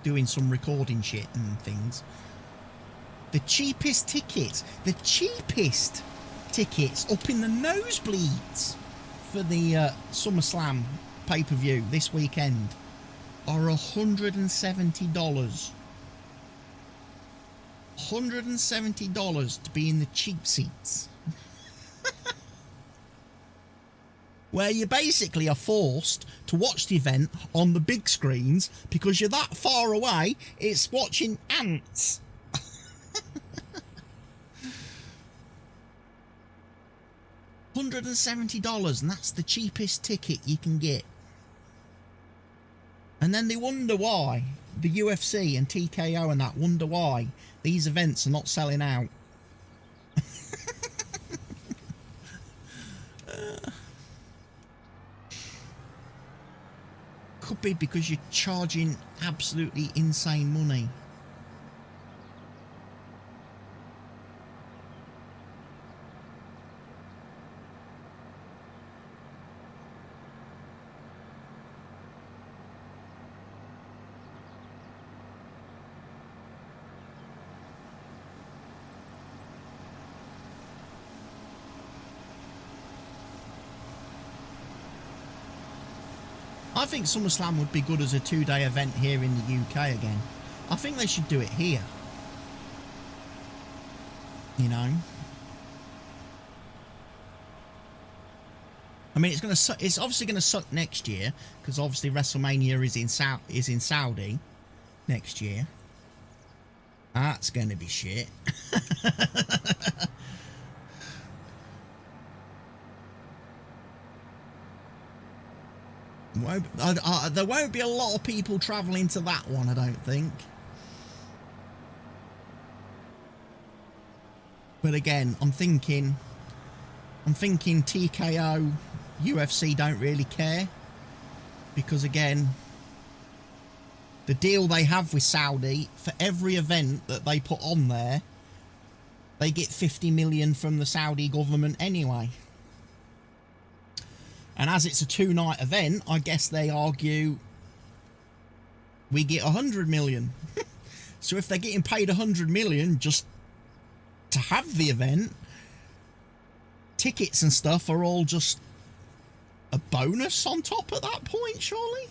doing some recording shit and things. The cheapest tickets up in the nosebleeds for the SummerSlam pay-per-view this weekend are $170. $170 to be in the cheap seats. Where you basically are forced to watch the event on the big screens because you're that far away, it's watching ants. $170, and that's the cheapest ticket you can get. And then they wonder why, the UFC and TKO and that wonder why these events are not selling out. Could be because you're charging absolutely insane money. I think SummerSlam would be good as a 2-day event here in the UK again. I think they should do it here. You know? I mean, it's obviously going to suck next year because obviously WrestleMania is in Saudi next year. That's going to be shit. There won't be a lot of people travelling to that one, I don't think. But again, I'm thinking TKO, UFC don't really care. Because again, the deal they have with Saudi, for every event that they put on there, they get 50 million from the Saudi government anyway. And as it's a 2-night event, I guess they argue we get 100 million. So if they're getting paid 100 million just to have the event, tickets and stuff are all just a bonus on top at that point, surely?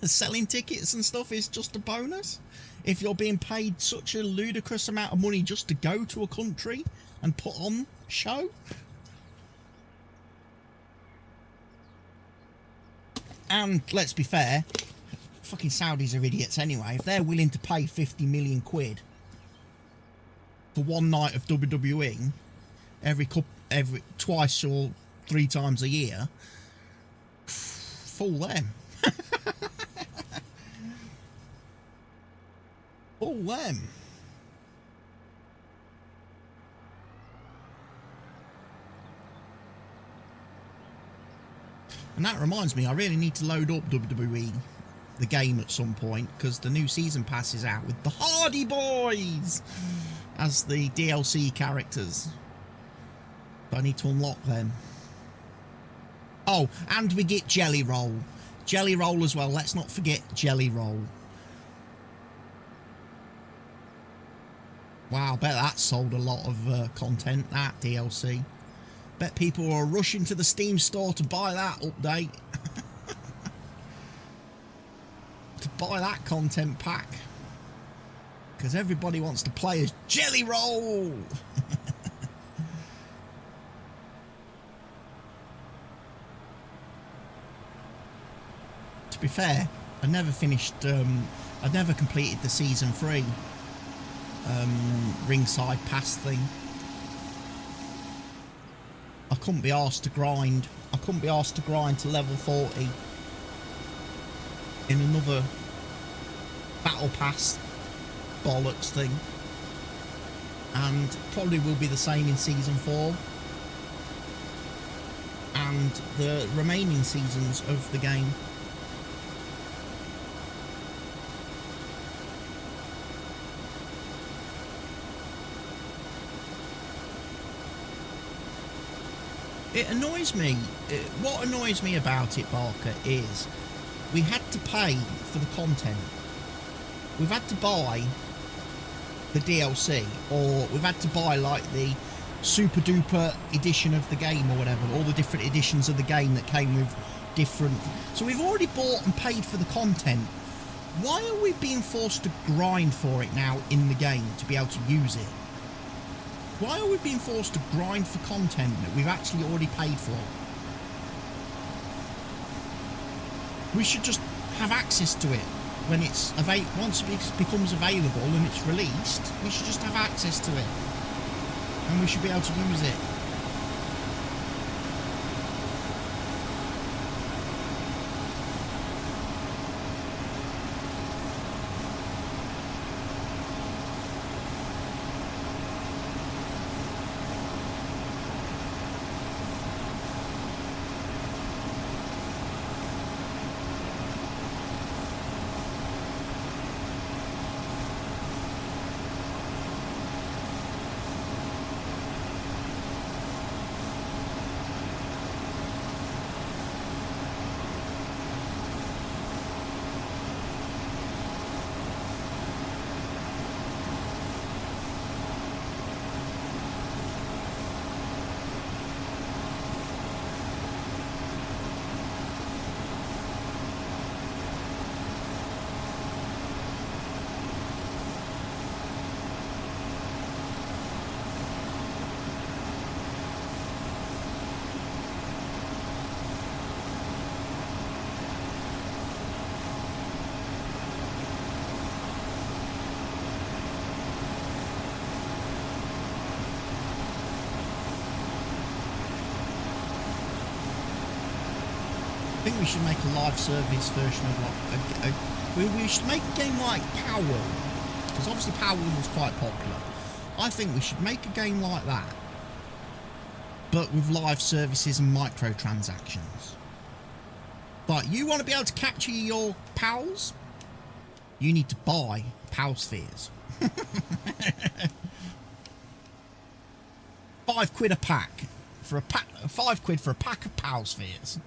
Selling tickets and stuff is just a bonus? If you're being paid such a ludicrous amount of money just to go to a country and put on a show? And let's be fair, fucking Saudis are idiots anyway. If they're willing to pay 50 million quid for one night of WWE every twice or 3 times a year, fool them. Fool them. And that reminds me, I really need to load up WWE, the game, at some point, because the new season pass is out with the Hardy Boys as the DLC characters. I need to unlock them. Oh, and we get Jelly Roll. Jelly Roll as well. Let's not forget Jelly Roll. Wow, I bet that sold a lot of content, that DLC. Bet people are rushing to the Steam store to buy that update. To buy that content pack. Because everybody wants to play as Jelly Roll. To be fair, I never finished, I never completed the Season 3 ringside pass thing. I couldn't be asked to grind. I couldn't be asked to grind to level 40 in another battle pass bollocks thing. And probably will be the same in Season 4 and the remaining seasons of the game. It annoys me. What annoys me about it, Barker, is we had to pay for the content. We've had to buy the DLC, or we've had to buy like the super duper edition of the game or whatever, all the different editions of the game that came with different. So we've already bought and paid for the content. Why are we being forced to grind for it now in the game to be able to use it? Why are we being forced to grind for content that we've actually already paid for? We should just have access to it when it's once it becomes available and it's released. We should just have access to it, and we should be able to use it. I think we should make a live service version of like we should make a game like Power, because obviously Power was quite popular. I think we should make a game like that, but with live services and microtransactions. But you want to be able to capture your pals? You need to buy Pal Spheres. £5 a pack for a pack. £5 for a pack of Pal Spheres.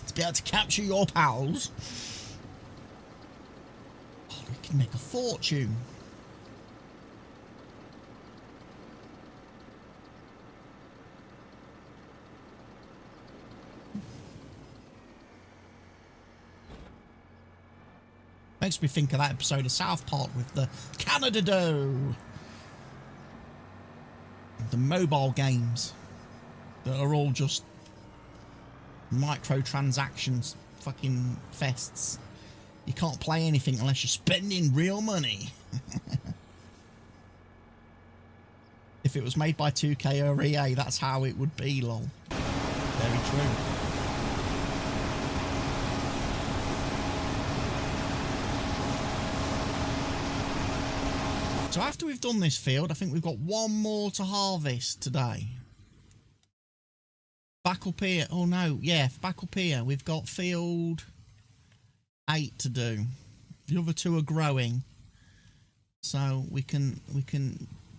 To be able to capture your pals. Oh, we can make a fortune. Makes me think of that episode of South Park with the Canada Dough. The mobile games that are all just microtransactions, fucking fests. You can't play anything unless you're spending real money. If it was made by 2K or EA, that's how it would be, lol. Very true. So after we've done this field, I think we've got one more to harvest today. Back up here, oh no, yeah, back up here, we've got field 8 to do. The other 2 are growing, so we can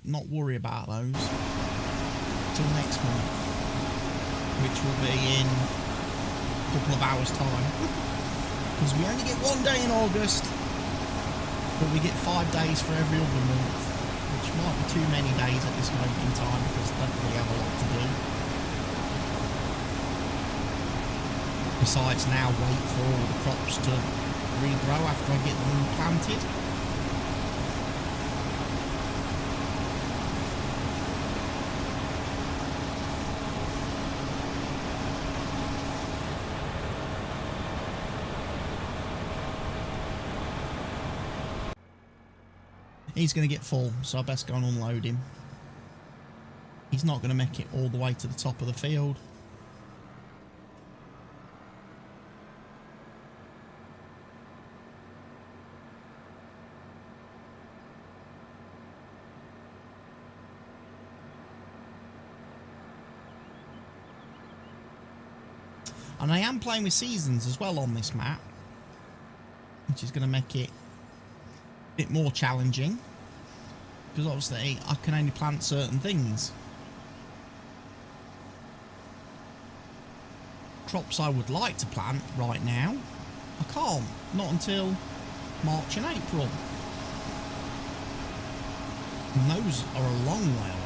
not worry about those till next month, which will be in a couple of hours time, because we only get 1 day in August, but we get 5 days for every other month, which might be too many days at this moment in time because I don't really have a lot to do. Besides now wait for all the crops to regrow after I get them planted. He's going to get full, so I best go and unload him. He's not going to make it all the way to the top of the field. And I am playing with seasons as well on this map, which is going to make it a bit more challenging, because obviously I can only plant certain things. Crops I would like to plant right now, I can't, not until March and April. And those are a long way away.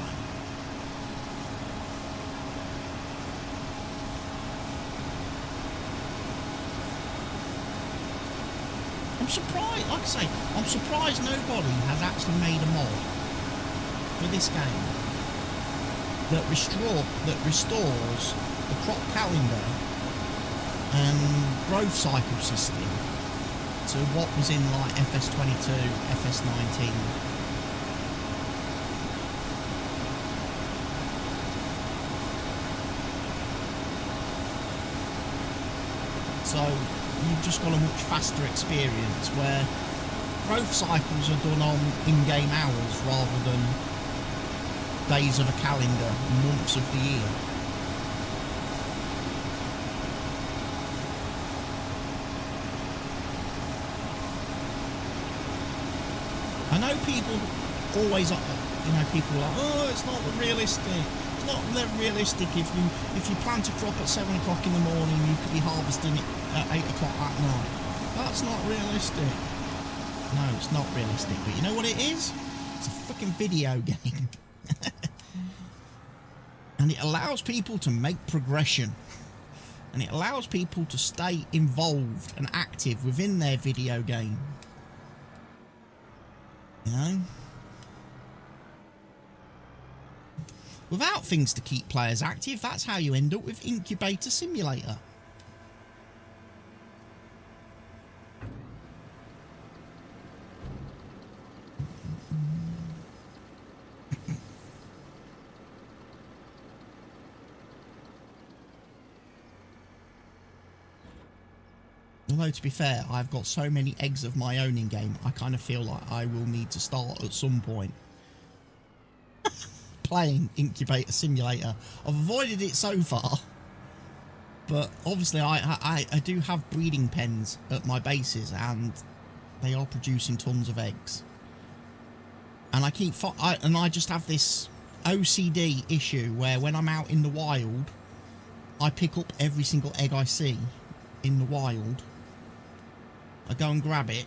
I'm surprised, like I say, I'm surprised nobody has actually made a mod for this game that restores the crop calendar and growth cycle system to what was in like FS22, FS19. So you've just got a much faster experience where growth cycles are done on in-game hours rather than days of a calendar, months of the year. I know people always, people are like, oh, it's not realistic. It's not realistic if you plant a crop at 7 o'clock in the morning, you could be harvesting it at 8 o'clock at night. That's not realistic. No, it's not realistic. But you know what it is? It's a fucking video game. And it allows people to make progression. And it allows people to stay involved and active within their video game. You know? Without things to keep players active, that's how you end up with Incubator Simulator. Although, to be fair, I've got so many eggs of my own in-game, I kind of feel like I will need to start at some point playing Incubator Simulator. I've avoided it so far, but obviously I do have breeding pens at my bases, and they are producing tons of eggs. And I just have this OCD issue where when I'm out in the wild, I pick up every single egg I see in the wild. I go and grab it.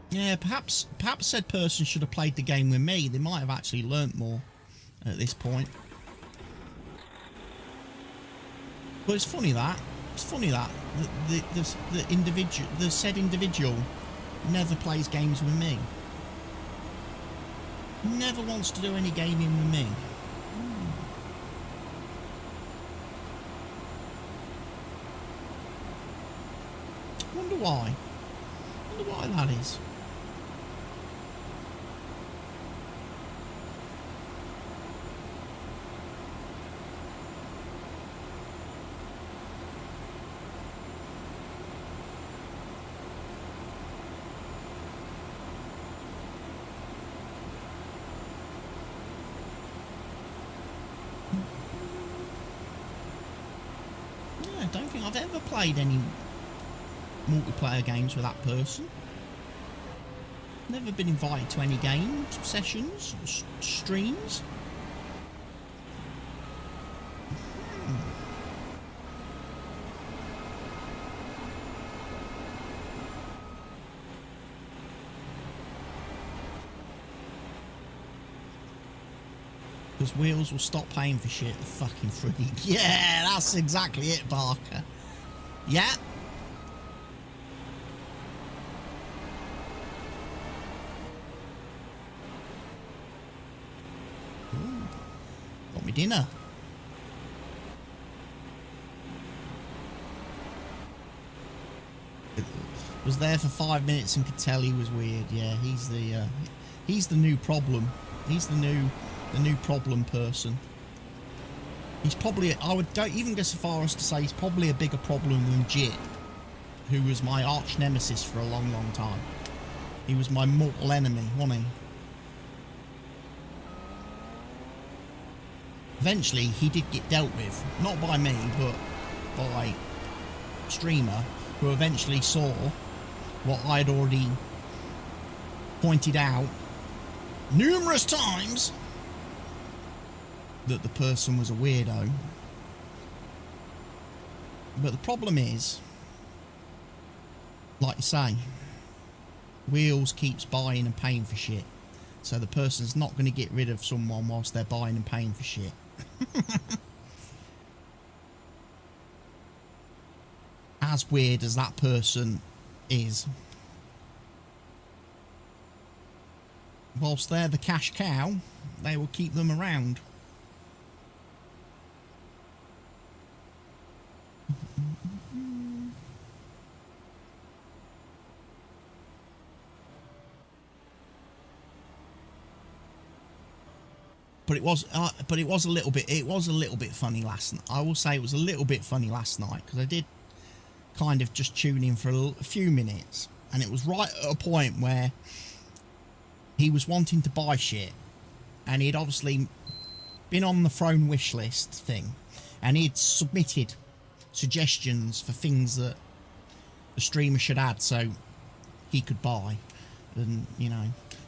Yeah, perhaps said person should have played the game with me. They might have actually learnt more at this point. But it's funny that the said individual never plays games with me. Never wants to do any gaming with me. Wonder why. Wonder why that is. I don't think I've ever played any multiplayer games with that person. Never been invited to any game sessions, streams. Because Wheels will stop paying for shit, the fucking freak. Yeah, that's exactly it, Barker. Yeah. Ooh, got me dinner. Was there for 5 minutes and could tell he was weird. Yeah, he's the new problem. He's the new problem person. He's probably, don't even go so far as to say he's probably a bigger problem than Jit, who was my arch nemesis for a long, long time. He was my mortal enemy, wasn't he? Eventually, he did get dealt with, not by me, but by a streamer who eventually saw what I'd already pointed out numerous times, that the person was a weirdo. But the problem is, like you say, Wheels keeps buying and paying for shit, so the person's not going to get rid of someone whilst they're buying and paying for shit. As weird as that person is, whilst they're the cash cow, they will keep them around. But it was a little bit funny last night. I will say it was a little bit funny last night, because I did kind of just tune in for a few minutes, and it was right at a point where he was wanting to buy shit, and he'd obviously been on the Throne wish list thing, and he'd submitted suggestions for things that the streamer should add so he could buy, and, you know,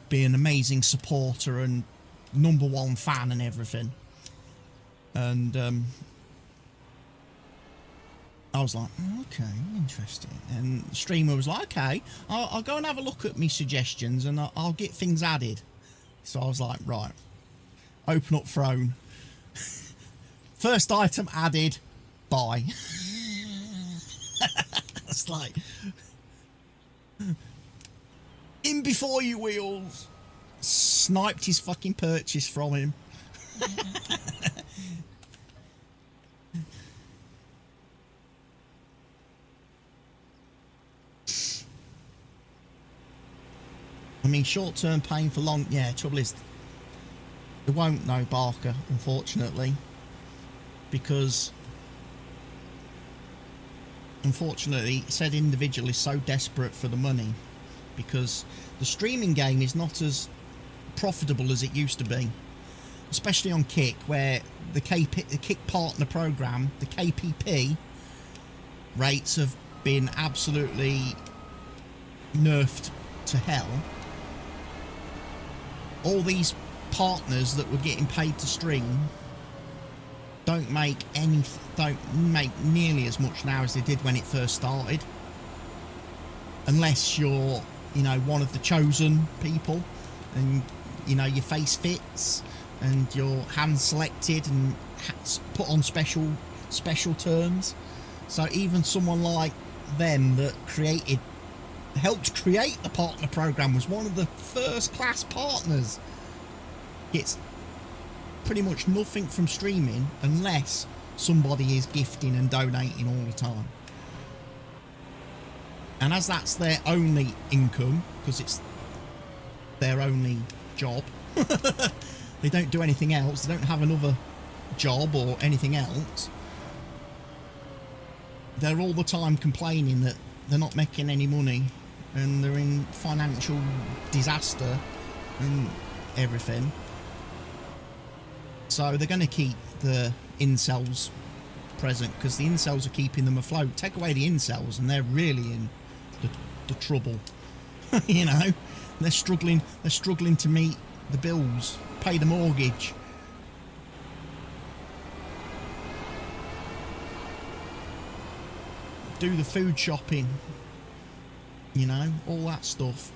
be an amazing supporter and #1 fan and everything. And I was like, okay, interesting. And the streamer was like, okay, I'll go and have a look at me suggestions and I'll get things added. So I was like, right, open up Throne. First item added, buy. It's like, in before you, Wheels. Sniped his fucking purchase from him. I mean, short-term pain for long... Yeah, trouble is, it won't know Barker, unfortunately. Because, unfortunately, said individual is so desperate for the money. Because the streaming game is not as profitable as it used to be, especially on Kick, where the Kick partner program, the KPP rates have been absolutely nerfed to hell. All these partners that were getting paid to stream don't make nearly as much now as they did when it first started, unless you're you know, one of the chosen people, and you know your face fits and you're hand selected and put on special terms. So even someone like them that helped create the partner program, was one of the first class partners, gets pretty much nothing from streaming unless somebody is gifting and donating all the time. And as that's their only income, because it's their only job, they don't do anything else, they don't have another job or anything else, they're all the time complaining that they're not making any money and they're in financial disaster and everything. So they're going to keep the incels present, because the incels are keeping them afloat. Take away the incels and they're really in the trouble. You know, they're struggling to meet the bills, pay the mortgage. Do the food shopping, you know, all that stuff.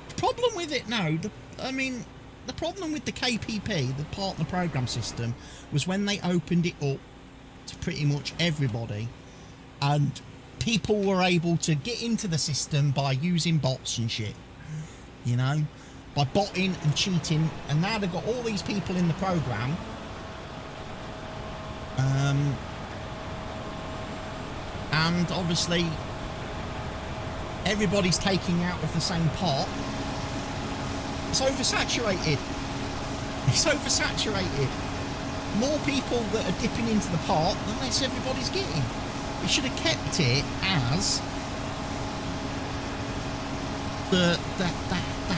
The problem with it now, the problem with the KPP, the partner program system, was when they opened it up to pretty much everybody, and people were able to get into the system by using bots and shit, you know, by botting and cheating. And now they've got all these people in the program, and obviously everybody's taking out of the same pot. It's oversaturated. It's oversaturated. More people that are dipping into the pot, the less everybody's getting. We should have kept it as the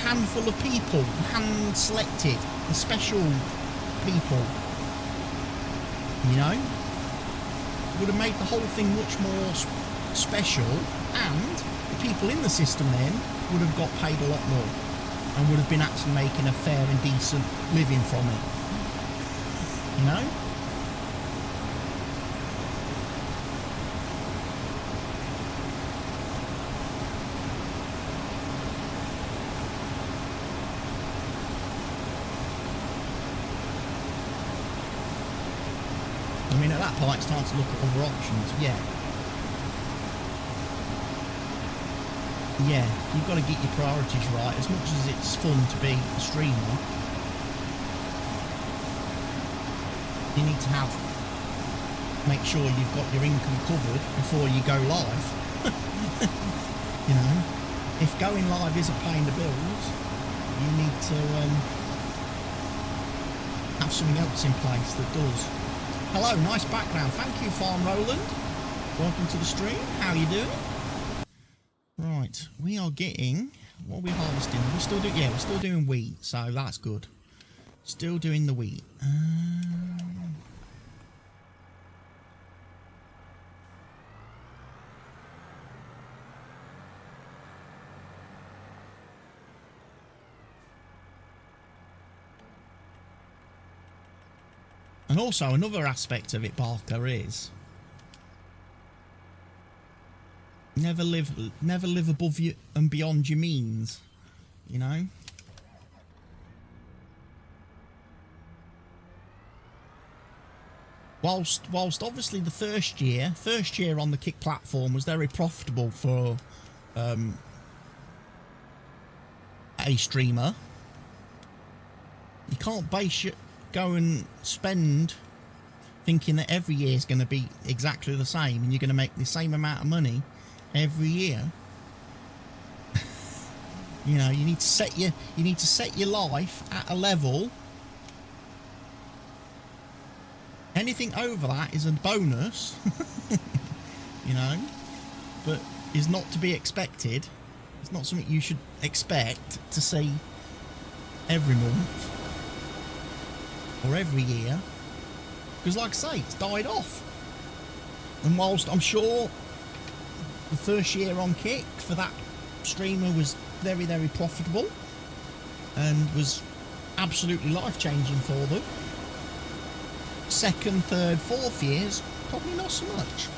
handful of people, hand selected, the special people, you know. Would have made the whole thing much more special, and the people in the system then would have got paid a lot more and would have been actually making a fair and decent living from it, you know. I mean, at that point, it's time to look at other options. Yeah, you've got to get your priorities right. As much as it's fun to be a streamer, you need to make sure you've got your income covered before you go live. You know, if going live isn't paying the bills, you need to have something else in place that does. Hello, nice background. Thank you, Farm Roland. Welcome to the stream. How are you doing? Right, we are getting, what are we harvesting? We're still doing, yeah, we're still doing wheat, so that's good. Still doing the wheat. And also another aspect of it, Barker, is never live above you and beyond your means, you know. Whilst obviously the first year on the Kick platform was very profitable for a streamer, you can't go and spend thinking that every year is going to be exactly the same and you're going to make the same amount of money every year. You know, you need to set your life at a level. Anything over that is a bonus, you know, but is not to be expected. It's not something you should expect to see every month or every year, because like I say, it's died off. And whilst I'm sure the first year on Kick for that streamer was very, very profitable, and was absolutely life-changing for them. Second, third, fourth years, probably not so much.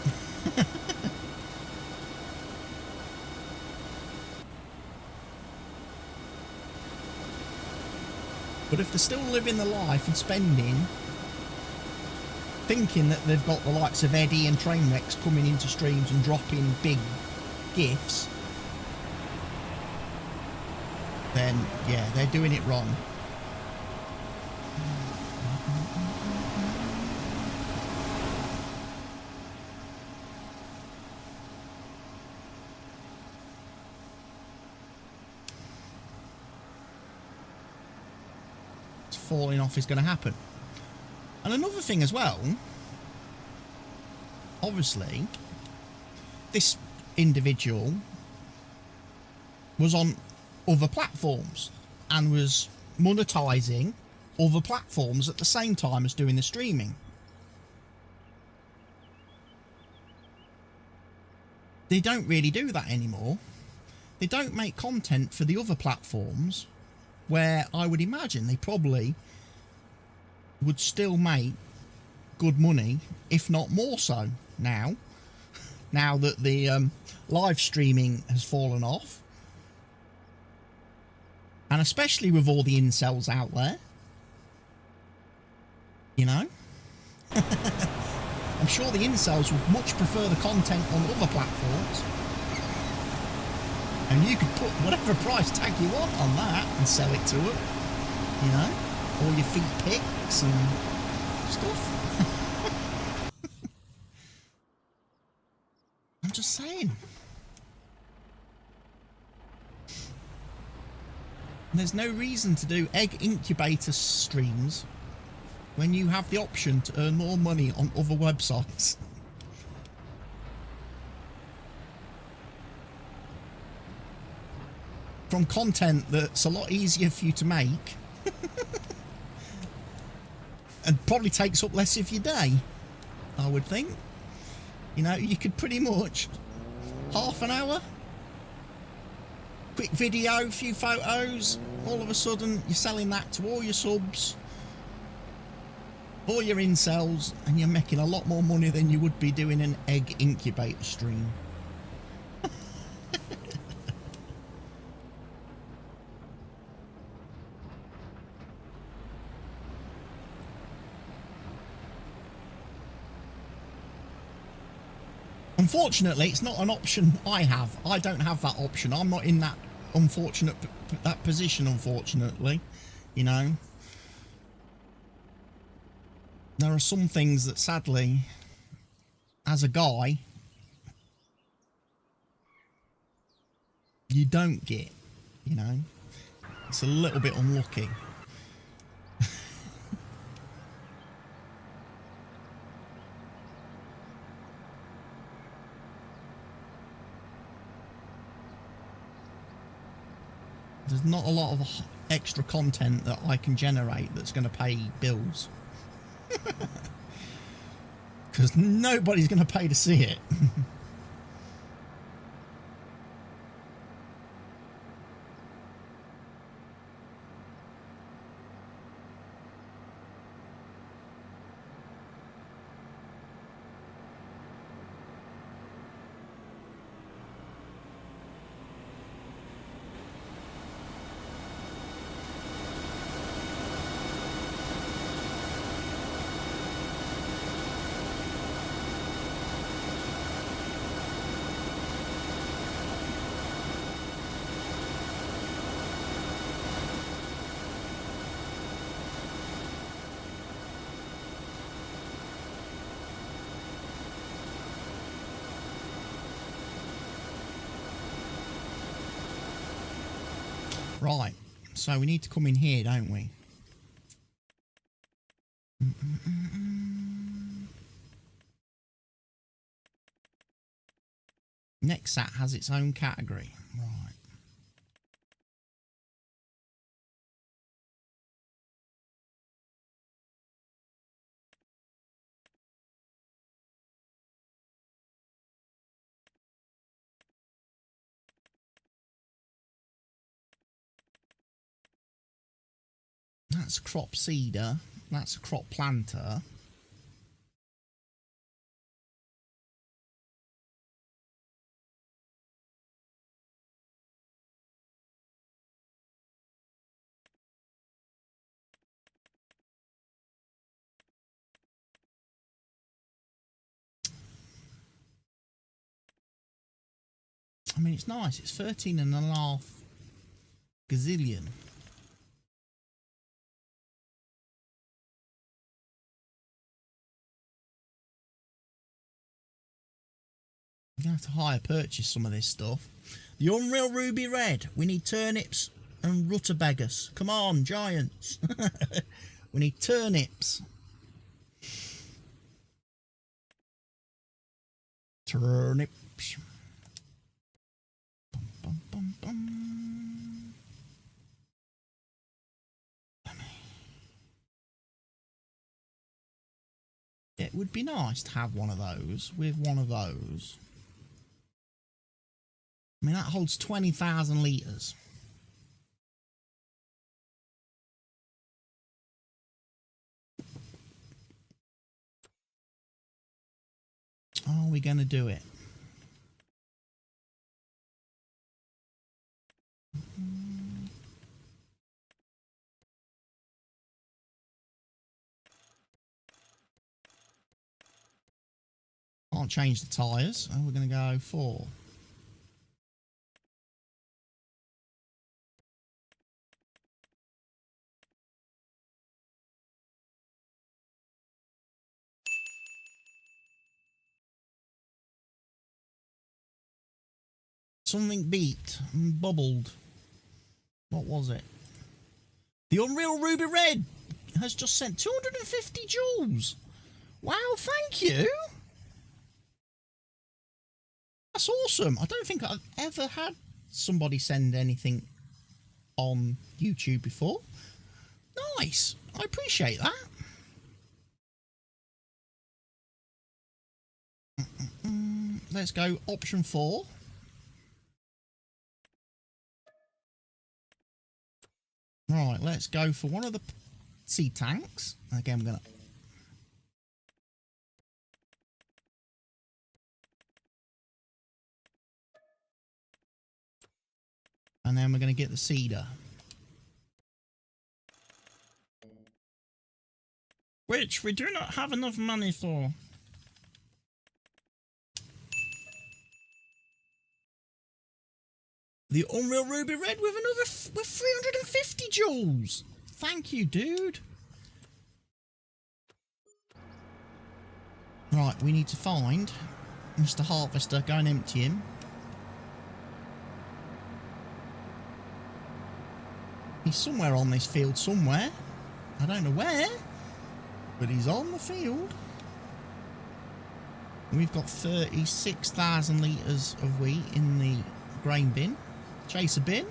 But if they're still living the life and spending, thinking that they've got the likes of Eddie and Trainwrecks coming into streams and dropping big gifts, then yeah, they're doing it wrong. Falling off is going to happen. And another thing as well, obviously this individual was on other platforms and was monetizing other platforms at the same time as doing the streaming. They don't really do that anymore. They don't make content for the other platforms, where I would imagine they probably would still make good money, if not more so now that the live streaming has fallen off, and especially with all the incels out there, you know. I'm sure the incels would much prefer the content on other platforms. And you could put whatever price tag you want on that and sell it to them, you know, all your feet pics and stuff. I'm just saying. There's no reason to do egg incubator streams when you have the option to earn more money on other websites. From content that's a lot easier for you to make and probably takes up less of your day, I would think. You know, you could pretty much half an hour, quick video, a few photos, all of a sudden you're selling that to all your subs, all your incels, and you're making a lot more money than you would be doing an egg incubator stream. Unfortunately, it's not an option I have. I don't have that option. I'm not in that that position, unfortunately. You know, there are some things that sadly, as a guy, you don't get, you know. It's a little bit unlucky. There's not a lot of extra content that I can generate that's going to pay bills. Because nobody's going to pay to see it. Right, so we need to come in here, don't we? Nexat has its own category. Right. That's a crop seeder. That's a crop planter. I mean, it's nice. It's 13.5 gazillion. I'm going to have to hire purchase some of this stuff. The Unreal Ruby Red. We need turnips and rutabagas. Come on, giants. We need turnips. Turnips. Bum, bum, bum. It would be nice to have one of those with one of those. I mean, that holds 20,000 litres. Are we going to do it? Can't change the tyres. And we're going to go 4. Something beat and bubbled. What was it? The Unreal Ruby Red has just sent 250 joules. Wow, thank you. That's awesome. I don't think I've ever had somebody send anything on YouTube before. Nice. I appreciate that. Let's go option 4. Right, let's go for one of the seed tanks. Again, we're going to... And then we're going to get the seeder. Which we do not have enough money for. The Unreal Ruby Red with another with 350 joules. Thank you, dude. Right, we need to find Mr. Harvester, go and empty him. He's somewhere on this field somewhere. I don't know where, but he's on the field. We've got 36,000 litres of wheat in the grain bin. Chaser bin.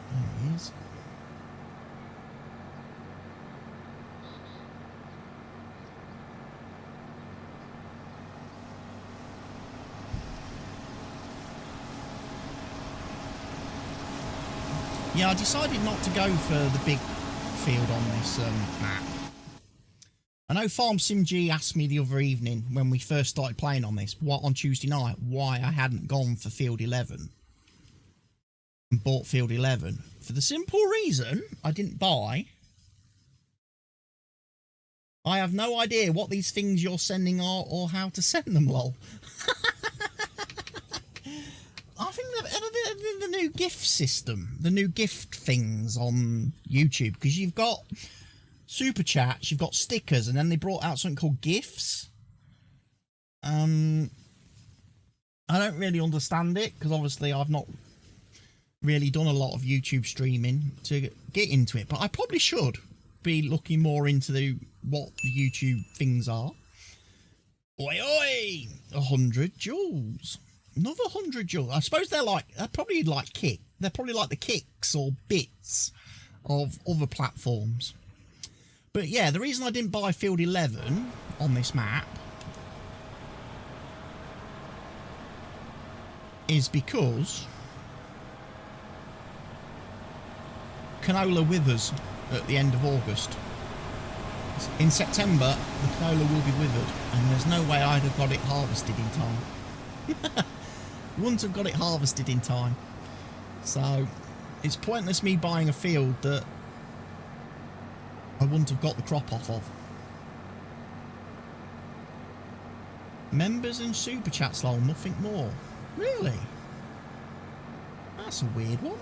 There he is. Yeah, I decided not to go for the big field on this map. I know Farm Sim G asked me the other evening when we first started playing on this, on Tuesday night, why I hadn't gone for field 11 and bought field 11. For the simple reason I didn't buy. I have no idea what these things you're sending are or how to send them, lol. I think the new gift system, the new gift things on YouTube, because you've got super chats, you've got stickers, and then they brought out something called gifts. I don't really understand it, because obviously I've not really done a lot of YouTube streaming to get into it, but I probably should be looking more into what the YouTube things are. Oi, oi! 100 joules. Another 100 joules. I suppose they're probably like they're probably like the kicks or bits of other platforms. But yeah, the reason I didn't buy field 11 on this map is because canola withers at the end of August. In September, the canola will be withered, and there's no way I'd have got it harvested in time. Wouldn't have got it harvested in time. So, it's pointless me buying a field that I wouldn't have got the crop off of. Members and super chats lol, nothing more. Really? That's a weird one.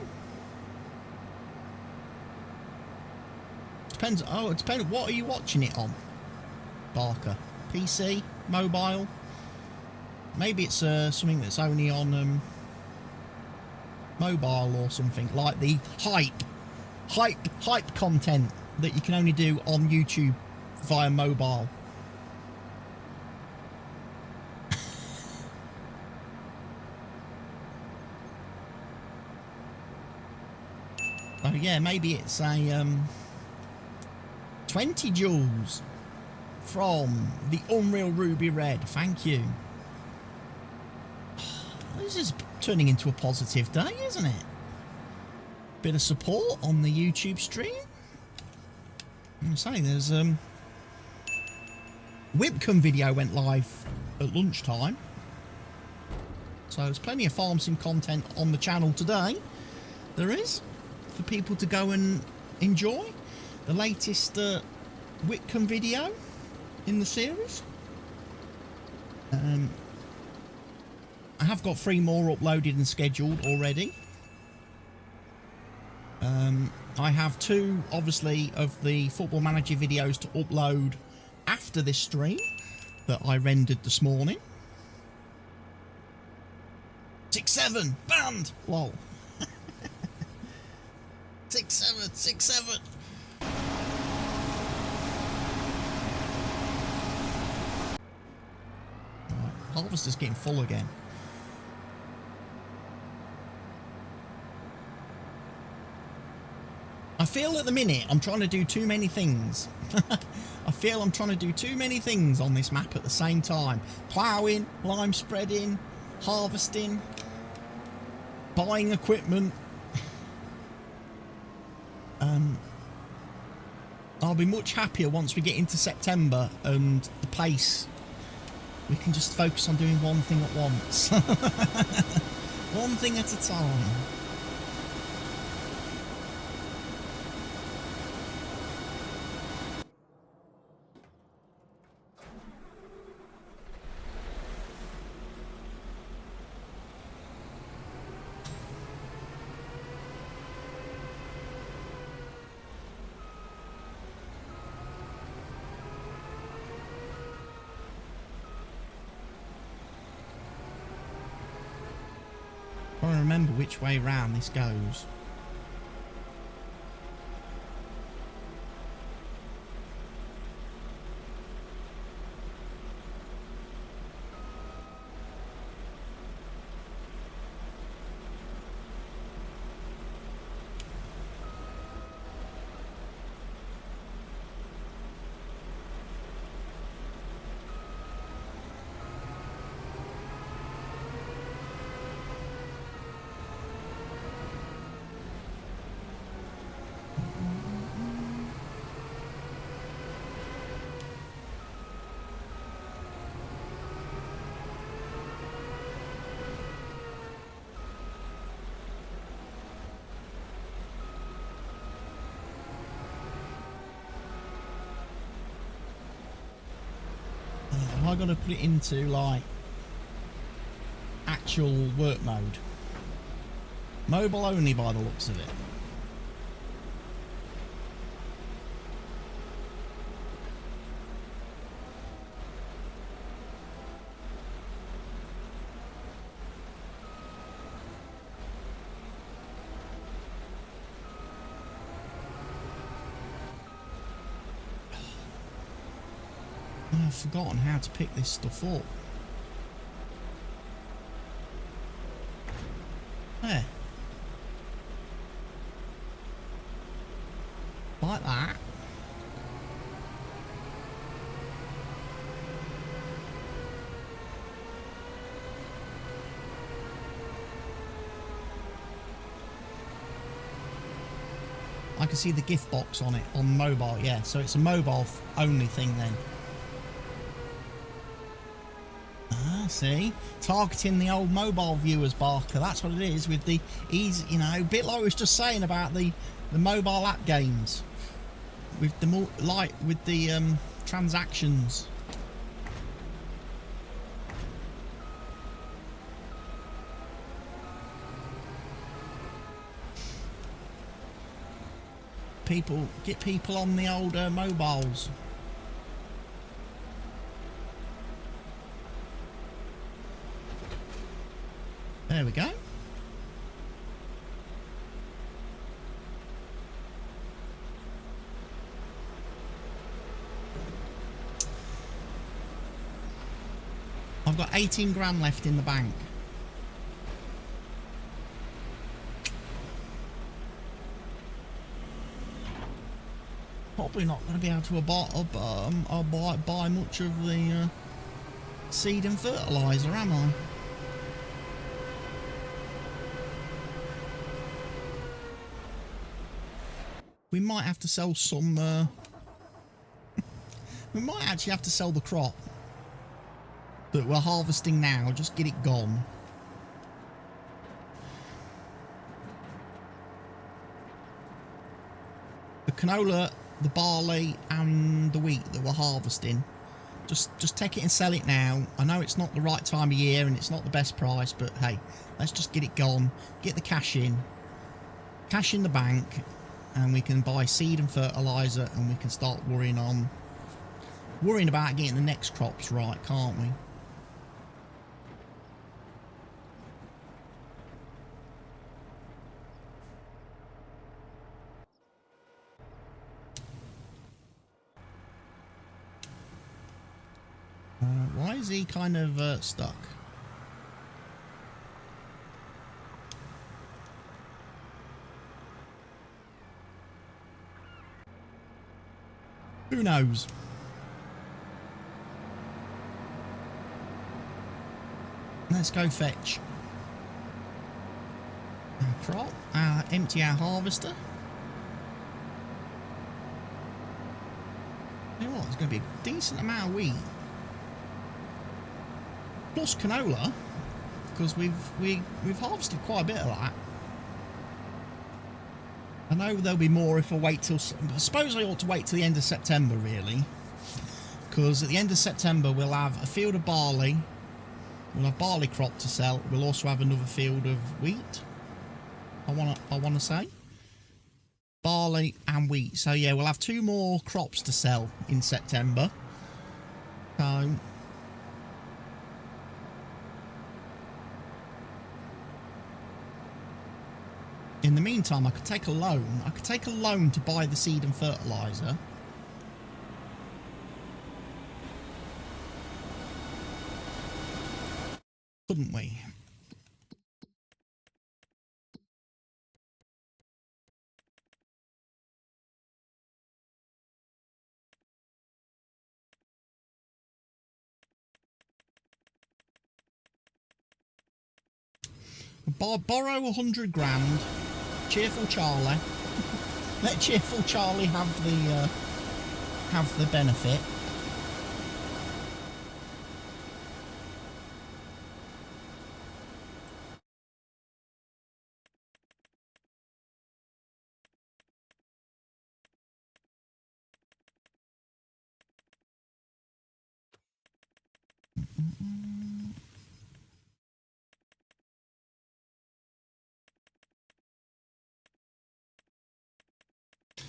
Depends. Oh, it depends. What are you watching it on, Barker? PC, mobile? Maybe it's something that's only on mobile or something, like the hype content that you can only do on YouTube via mobile. Oh yeah, maybe it's a 20 joules from the Unreal Ruby Red. Thank you. This is turning into a positive day, isn't it? Bit of support on the YouTube stream. I'm saying there's Whipcombe video went live at lunchtime, so there's plenty of farm sim content on the channel today. There is, for people to go and enjoy the latest Whitcombe video in the series. I have got 3 more uploaded and scheduled already. I have 2, obviously, of the Football Manager videos to upload after this stream that I rendered this morning. 6-7 banned. Lol. 6-7, 6-7. Right, harvester's getting full again. I feel at the minute I'm trying to do too many things. I feel I'm trying to do too many things on this map at the same time. Ploughing, lime spreading, harvesting, buying equipment. I'll be much happier once we get into September and the pace. We can just focus on doing one thing at once. One thing at a time. I don't remember which way round this goes. Am I going to put it into, like, actual work mode? Mobile only by the looks of it. I've forgotten how to pick this stuff up. There. Like that. can see the gift box on it, on mobile, yeah. So it's a mobile only thing then. Ah, see? Targeting the old mobile viewers, Barker. That's what it is with the easy, you know, a bit like I was just saying about the mobile app games. With the more, like, with the transactions. Get people on the old mobiles. There we go. I've got 18 grand left in the bank. Probably not going to be able to buy much of the seed and fertiliser, am I? We might have to sell some... we might actually have to sell the crop that we're harvesting now, just get it gone. The canola, the barley and the wheat that we're harvesting, just take it and sell it now. I know it's not the right time of year and it's not the best price, but hey, let's just get it gone, get the cash in the bank, and we can buy seed and fertiliser, and we can start worrying about getting the next crops right, can't we? Why is he kind of stuck? Who knows? Let's go fetch our crop, empty our harvester. You know what, there's going to be a decent amount of wheat. Plus canola, because we've harvested quite a bit of that. I know there'll be more if I wait till... I suppose I ought to wait till the end of September, really. Because at the end of September we'll have a field of barley. We'll have barley crop to sell. We'll also have another field of wheat. I wanna say. Barley and wheat. So yeah, we'll have 2 more crops to sell in September. So... in the meantime, I could take a loan. I could take a loan to buy the seed and fertiliser. Couldn't we? Borrow 100 grand. Cheerful Charlie. Let Cheerful Charlie have the benefit.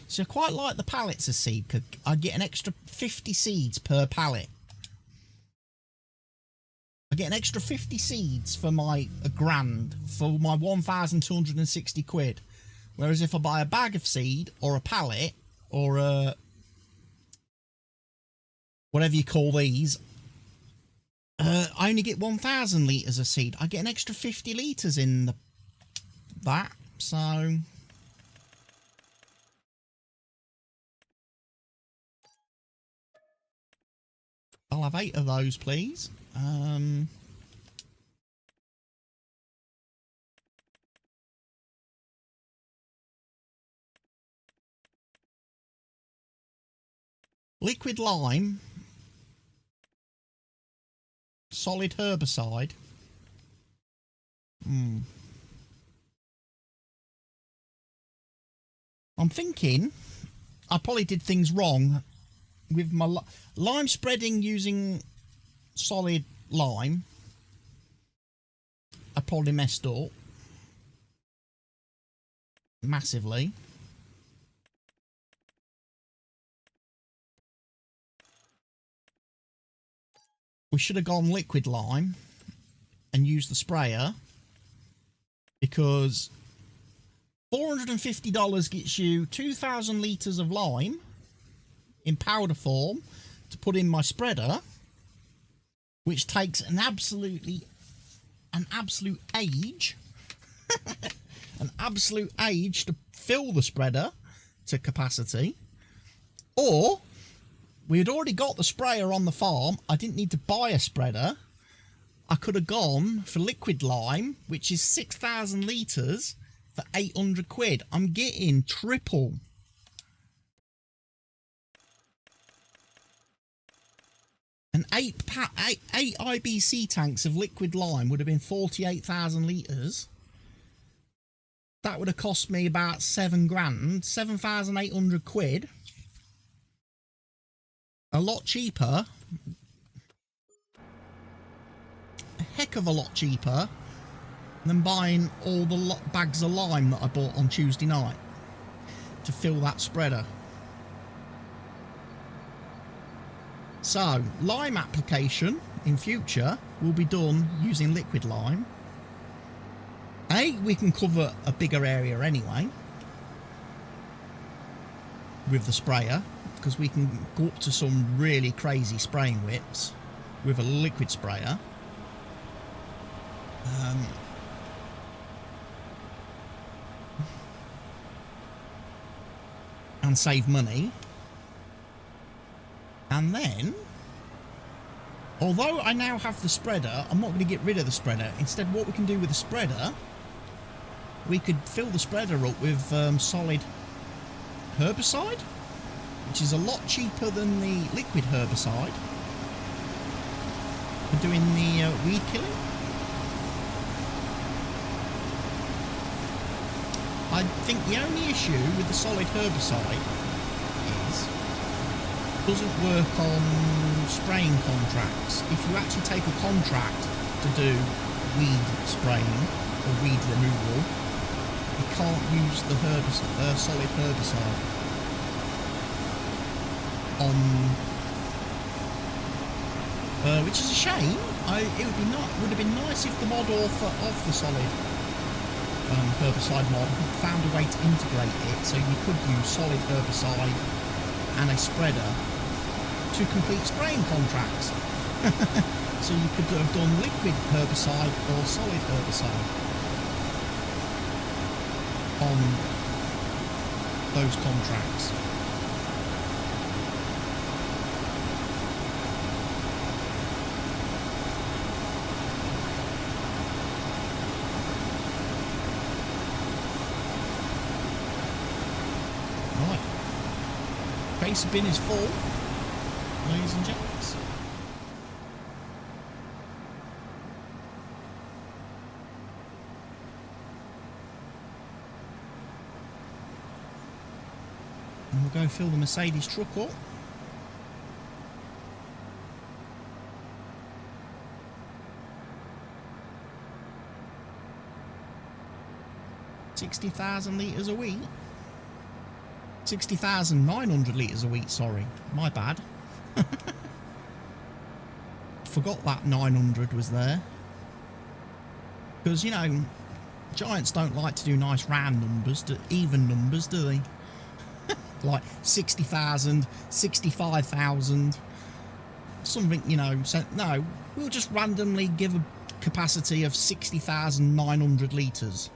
So I quite like the pallets of seed, because I get an extra 50 seeds per pallet. I get an extra 50 seeds for my grand, for my 1,260 quid. Whereas if I buy a bag of seed, or a pallet, or a... whatever you call these, I only get 1,000 litres of seed. I get an extra 50 litres in that, so... I'll have 8 of those, please. Liquid lime, solid herbicide. I'm thinking I probably did things wrong with my lime spreading using solid lime. I probably messed up massively. We should have gone liquid lime and used the sprayer, because $450 gets you 2,000 litres of lime in powder form to put in my spreader, which takes an absolute age an absolute age to fill the spreader to capacity. Or we had already got the sprayer on the farm, I didn't need to buy a spreader. I could have gone for liquid lime, which is 6,000 litres for 800 quid. I'm getting triple. And eight IBC tanks of liquid lime would have been 48,000 litres. That would have cost me about 7 grand, 7,800 quid. A lot cheaper. A heck of a lot cheaper than buying all the bags of lime that I bought on Tuesday night to fill that spreader. So, lime application in future will be done using liquid lime. We can cover a bigger area anyway with the sprayer, because we can go up to some really crazy spraying widths with a liquid sprayer. And save money. And then, although I now have the spreader, I'm not going to get rid of the spreader. Instead, what we can do with the spreader, we could fill the spreader up with solid herbicide, which is a lot cheaper than the liquid herbicide for doing the weed killing. I think the only issue with the solid herbicide is it doesn't work on spraying contracts. If you actually take a contract to do weed spraying or weed removal, you can't use the solid herbicide on, which is a shame. It would have been nice if the mod author of the solid herbicide mod found a way to integrate it so you could use solid herbicide and a spreader to complete spraying contracts. So you could have done liquid herbicide or solid herbicide on those contracts. Right, base bin is full, ladies and gents. And we'll go fill the Mercedes truck up. $60,000 litres a week. 60,900 litres a week, sorry. My bad. Forgot that 900 was there. Because, you know, giants don't like to do nice round numbers, even numbers, do they? Like 60,000, 65,000, something, you know. So, no, we'll just randomly give a capacity of 60,900 litres.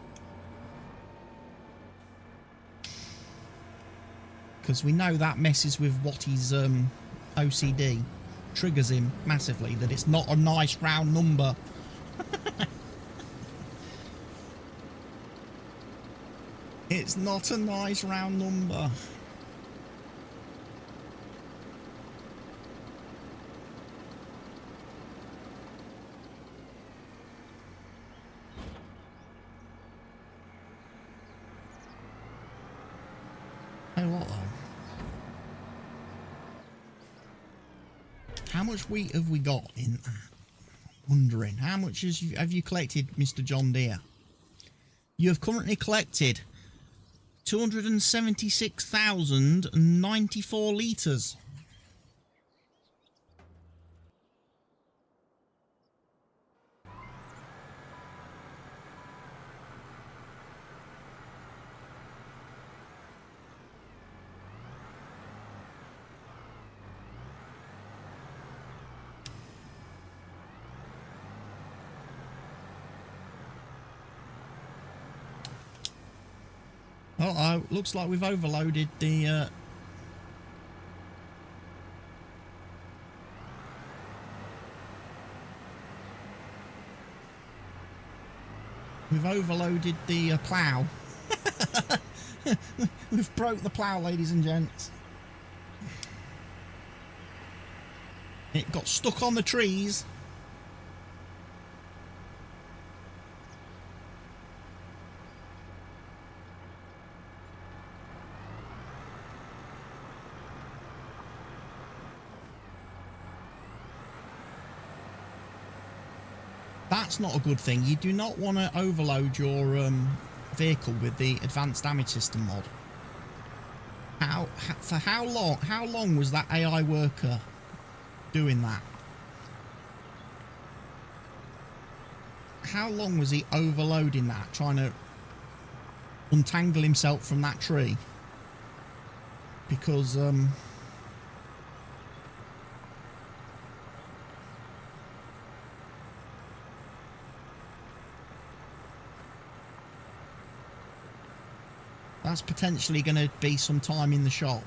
Because we know that messes with Watty's OCD. Triggers him massively that it's not a nice round number. It's not a nice round number. Tell you what though. How much wheat have we got in that? Wondering. How much have you collected, Mr. John Deere? You have currently collected 276,094 litres. Uh-oh, looks like we've overloaded the... We've overloaded the plough. We've broke the plough, ladies and gents. It got stuck on the trees. That's not a good thing. You do not want to overload your vehicle with the advanced damage system mod. For how long? How long was that AI worker doing that? How long was he overloading that, trying to untangle himself from that tree? Because that's potentially going to be some time in the shop,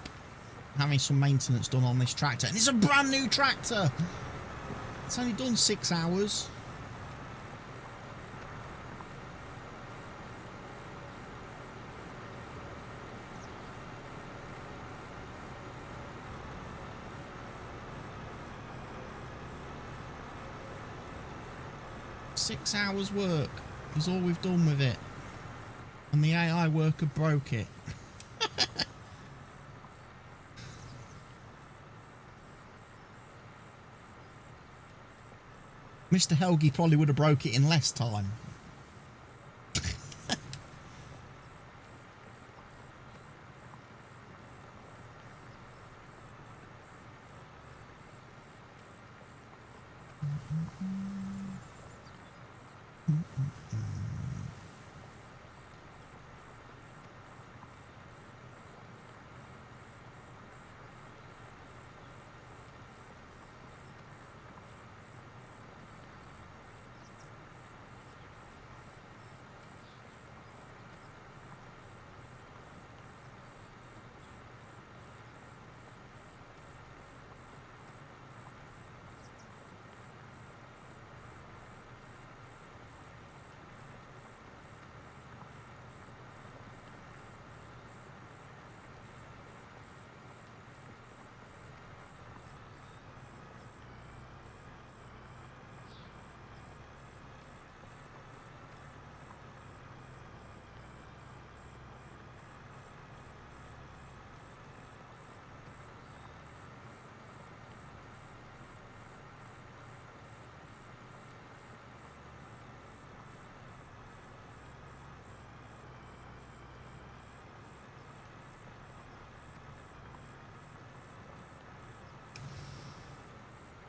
having some maintenance done on this tractor. And it's a brand new tractor! It's only done 6 hours. Six hours work is all we've done with it. And the AI worker broke it. Mr. Helgi probably would have broke it in less time.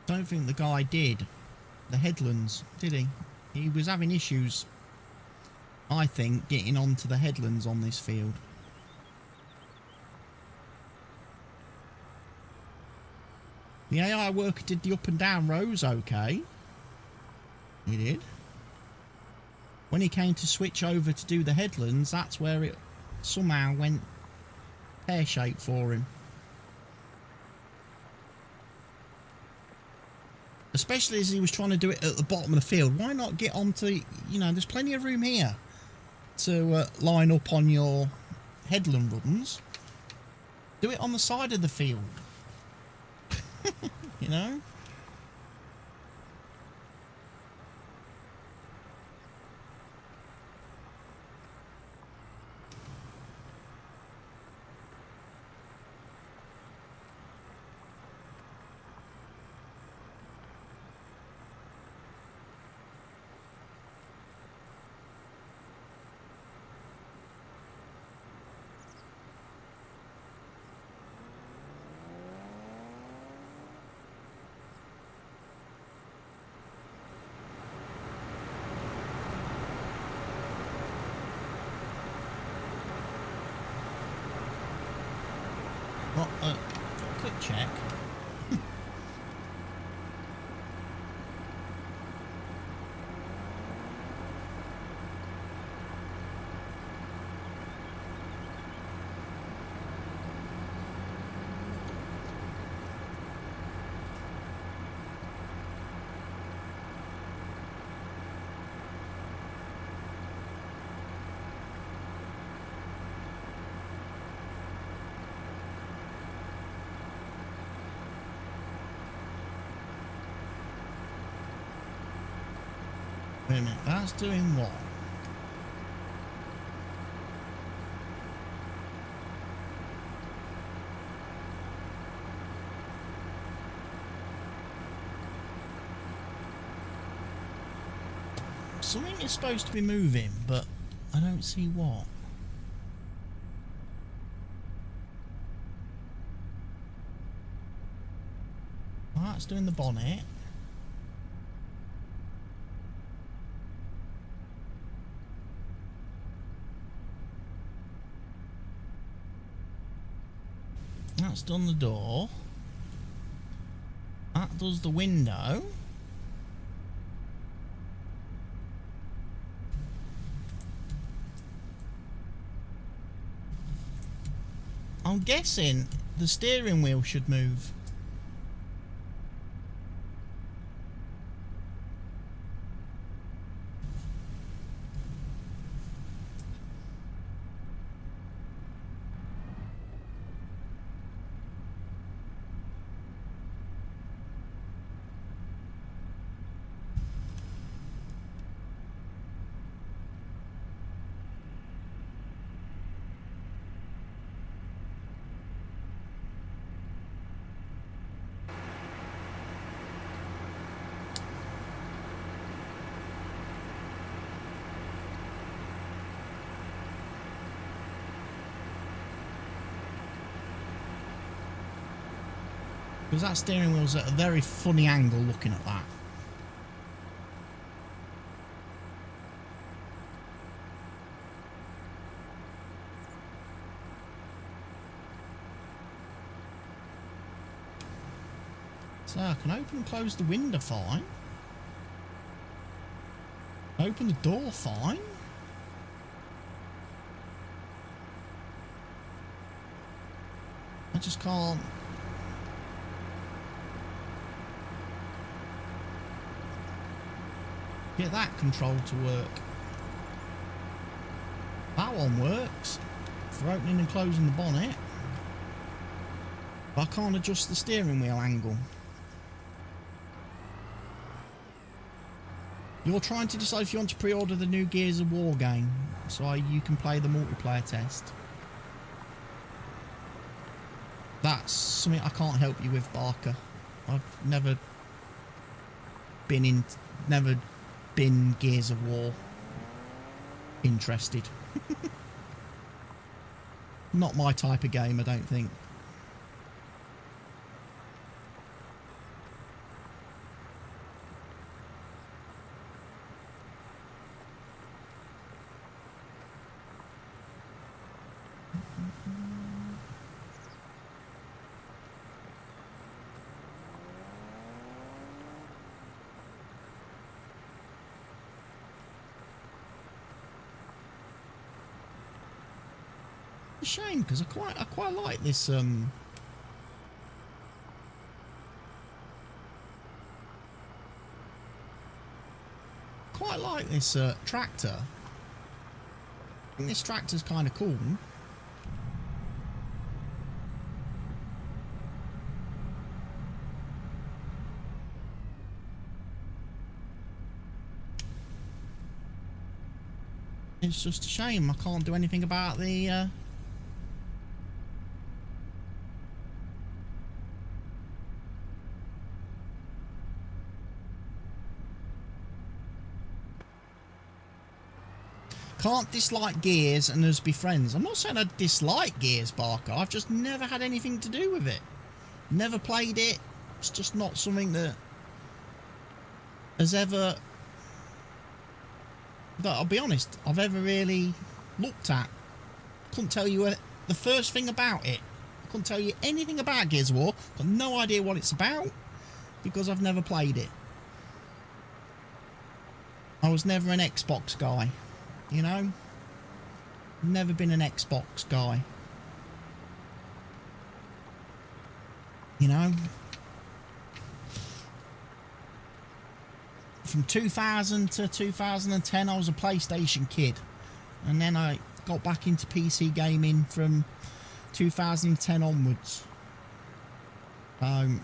Don't think the guy did the headlands, did he? He was having issues, I think, getting onto the headlands on this field. The AI worker did the up and down rows okay. He did. When he came to switch over to do the headlands, that's where it somehow went pear-shaped for him. Especially as he was trying to do it at the bottom of the field. Why not get onto, you know, there's plenty of room here to line up on your headland runs. Do it on the side of the field. You know? Well, quick check. Wait a minute, that's doing what? Something is supposed to be moving, but I don't see what. Oh, that's doing the bonnet. That's done the door. That does the window. I'm guessing the steering wheel should move. Because that steering wheel's at a very funny angle looking at that. So I can open and close the window fine. Open the door fine. I just can't. Get that control to work. That one works for opening and closing the bonnet, but I can't adjust the steering wheel angle. You're trying to decide if you want to pre-order the new Gears of War game so you can play the multiplayer test. That's something I can't help you with, Barker. I've never been Gears of War interested. Not my type of game, I don't think. A shame, because I quite like this tractor. I think this tractor's kind of cool. It's just a shame I can't do anything about the can't dislike Gears and us be friends. I'm not saying I dislike Gears, Barker. I've just never had anything to do with it. Never played it. It's just not something that has ever, that I'll be honest, I've ever really looked at. Couldn't tell you the first thing about it. Couldn't tell you anything about Gears of War. Got no idea what it's about because I've never played it. I was never an Xbox guy, you know? Never been an Xbox guy. You know? From 2000 to 2010, I was a PlayStation kid. And then I got back into PC gaming from 2010 onwards. I'm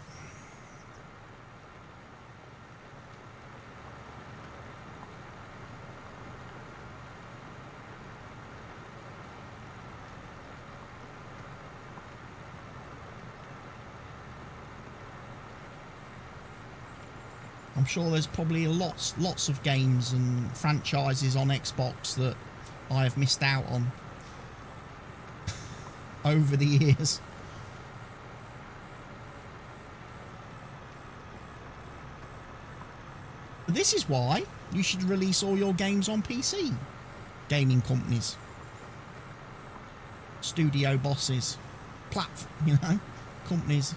sure there's probably lots of games and franchises on Xbox that I have missed out on over the years. But this is why you should release all your games on PC. Gaming companies, studio bosses, companies.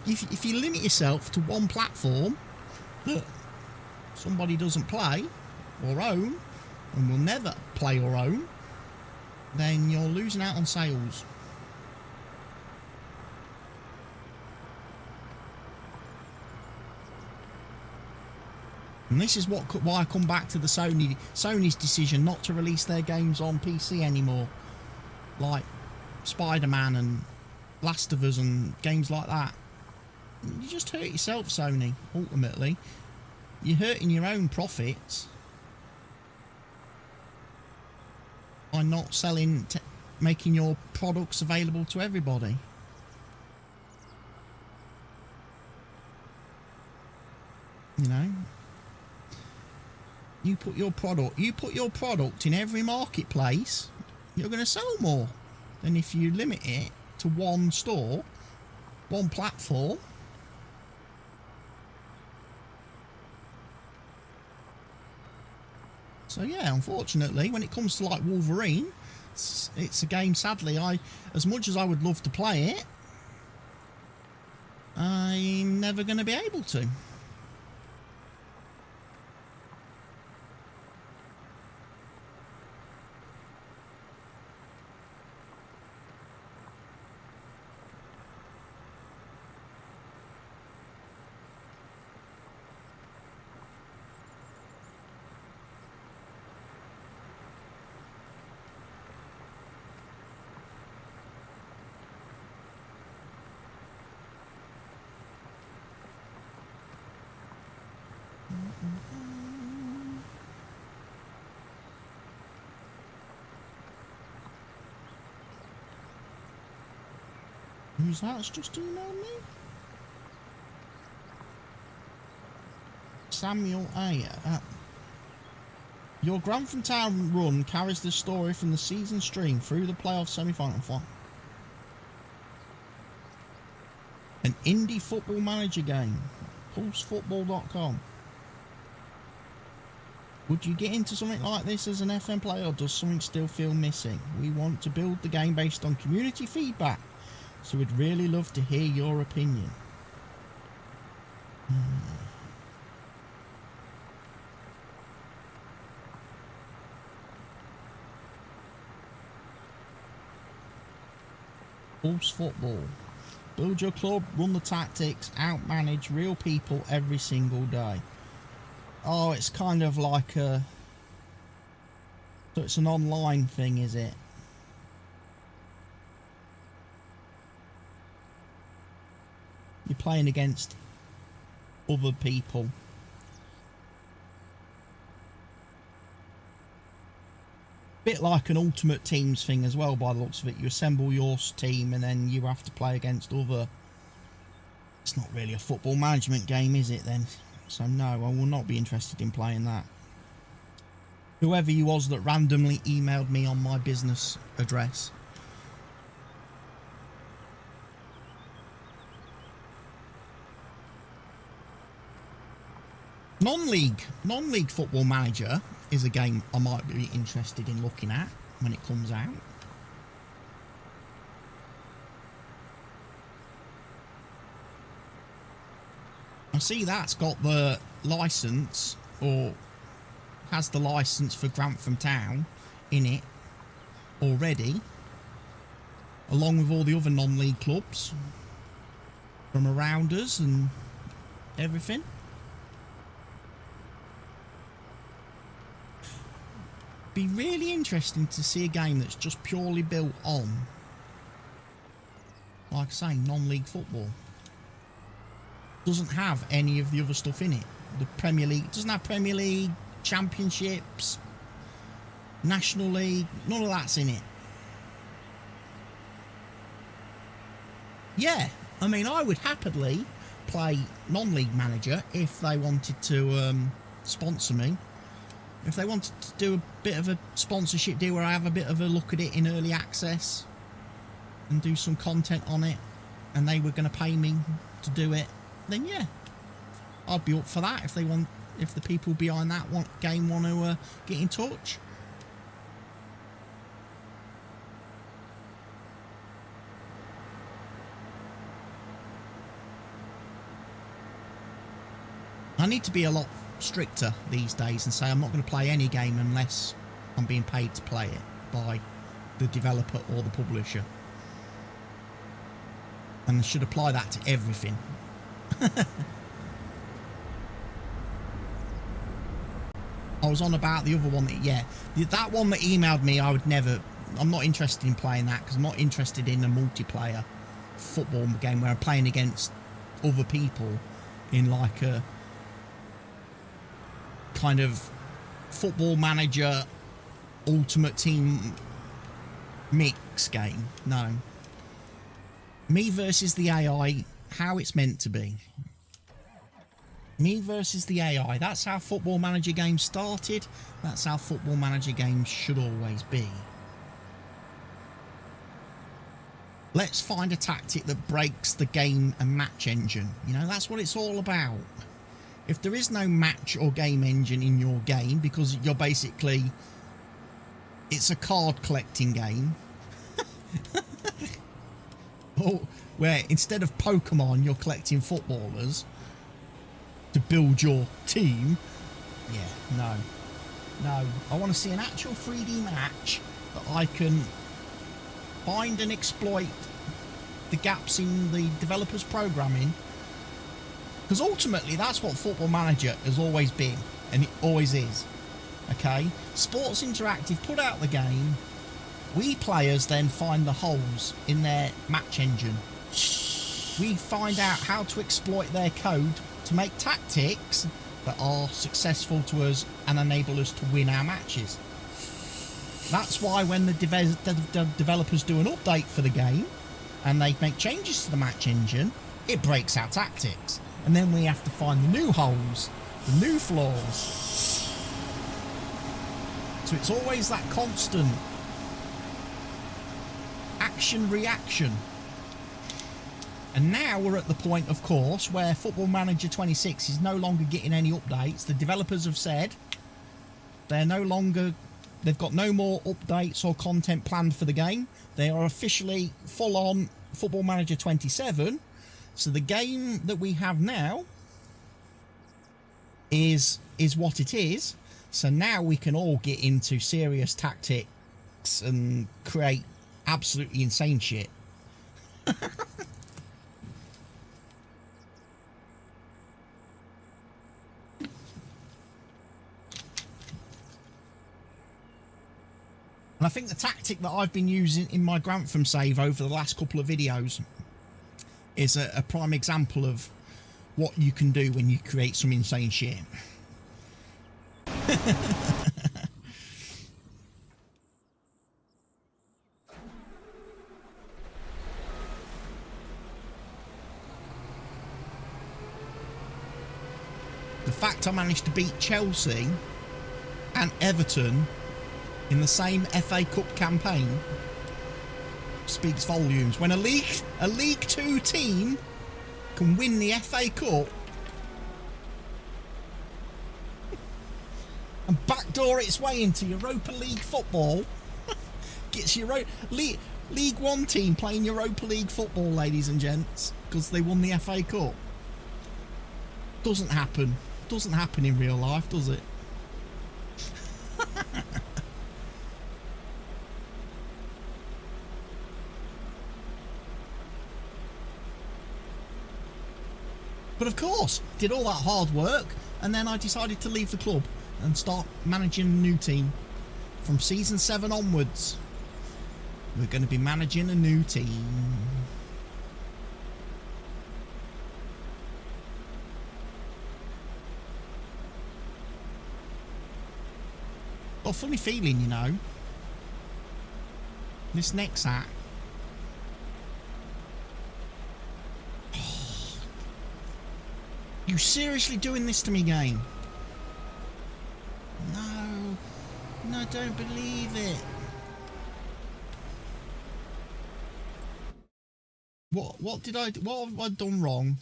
If you limit yourself to one platform that somebody doesn't play or own and will never play or own, then you're losing out on sales. And this is why I come back to the Sony's decision not to release their games on PC anymore, like Spider-Man and Last of Us and games like that. You just hurt yourself, Sony. Ultimately, you're hurting your own profits by not making your products available to everybody. You know, you put your product in every marketplace, you're going to sell more than if you limit it to one store, one platform. So yeah, unfortunately, when it comes to like Wolverine, it's a game, sadly, as much as I would love to play it, I'm never going to be able to. Who's that? It's just emailed me. Samuel A. Your Grantham Town run carries the story from the season stream through the playoff semi-final. An indie football manager game. PulseFootball.com. Would you get into something like this as an FM player, or does something still feel missing? We want to build the game based on community feedback, so we'd really love to hear your opinion. Pulse Football. Build your club, run the tactics, outmanage real people every single day. Oh, it's kind of like a... So it's an online thing, is it? You're playing against other people. Bit like an Ultimate Teams thing as well, by the looks of it. You assemble your team and then you have to play against other... It's not really a football management game, is it then? So no, I will not be interested in playing that. Whoever you was that randomly emailed me on my business address. Non-league Football Manager is a game I might be interested in looking at when it comes out. I see that's got the licence, or has the licence for Grantham Town in it already, along with all the other non-league clubs from around us and everything. Be really interesting to see a game that's just purely built on, like I say, non-league football. Doesn't have any of the other stuff in it. The Premier League doesn't have Premier League, Championships, National League, none of that's in it. Yeah, I mean, I would happily play non-league manager if they wanted to sponsor me. If they wanted to do a bit of a sponsorship deal where I have a bit of a look at it in early access and do some content on it, and they were going to pay me to do it, then yeah, I'd be up for that. If they want, if the people behind that game want to get in touch. I need to be a lot stricter these days and say I'm not going to play any game unless I'm being paid to play it by the developer or the publisher. And I should apply that to everything. I was on about the other one that, yeah, that one that emailed me, I would never, I'm not interested in playing that because I'm not interested in a multiplayer football game where I'm playing against other people in like a kind of Football Manager Ultimate Team mix game. No. Me versus the AI, how it's meant to be. Me versus the AI. That's how Football Manager games started. That's how Football Manager games should always be. Let's find a tactic that breaks the game and match engine. You know, that's what it's all about. If there is no match or game engine in your game, because you're basically, it's a card collecting game, or where instead of Pokemon you're collecting footballers to build your team, yeah, no, I want to see an actual 3D match that I can find and exploit the gaps in the developers' programming. Because ultimately, that's what Football Manager has always been, and it always is. Okay? Sports Interactive put out the game. We players then find the holes in their match engine. We find out how to exploit their code to make tactics that are successful to us and enable us to win our matches. That's why when the developers do an update for the game and they make changes to the match engine, it breaks our tactics. And then we have to find the new holes, the new flaws. So it's always that constant action-reaction. And now we're at the point, of course, where Football Manager 26 is no longer getting any updates. The developers have said they're no longer, they've got no more updates or content planned for the game. They are officially full-on Football Manager 27. So the game that we have now is what it is. So now we can all get into serious tactics and create absolutely insane shit. And I think the tactic that I've been using in my Grantham save over the last couple of videos is a prime example of what you can do when you create some insane shit. The fact I managed to beat Chelsea and Everton in the same FA Cup campaign speaks volumes. When a League 2 team can win the FA Cup and backdoor its way into Europa League football, gets League 1 team playing Europa League football, ladies and gents, because they won the FA Cup. Doesn't happen. Doesn't happen in real life, does it? But of course, did all that hard work, and then I decided to leave the club and start managing a new team. From season 7 onwards, we're going to be managing a new team. Got a funny feeling, you know, this next act. You seriously doing this to me, game? No, I don't believe it. What have I done wrong?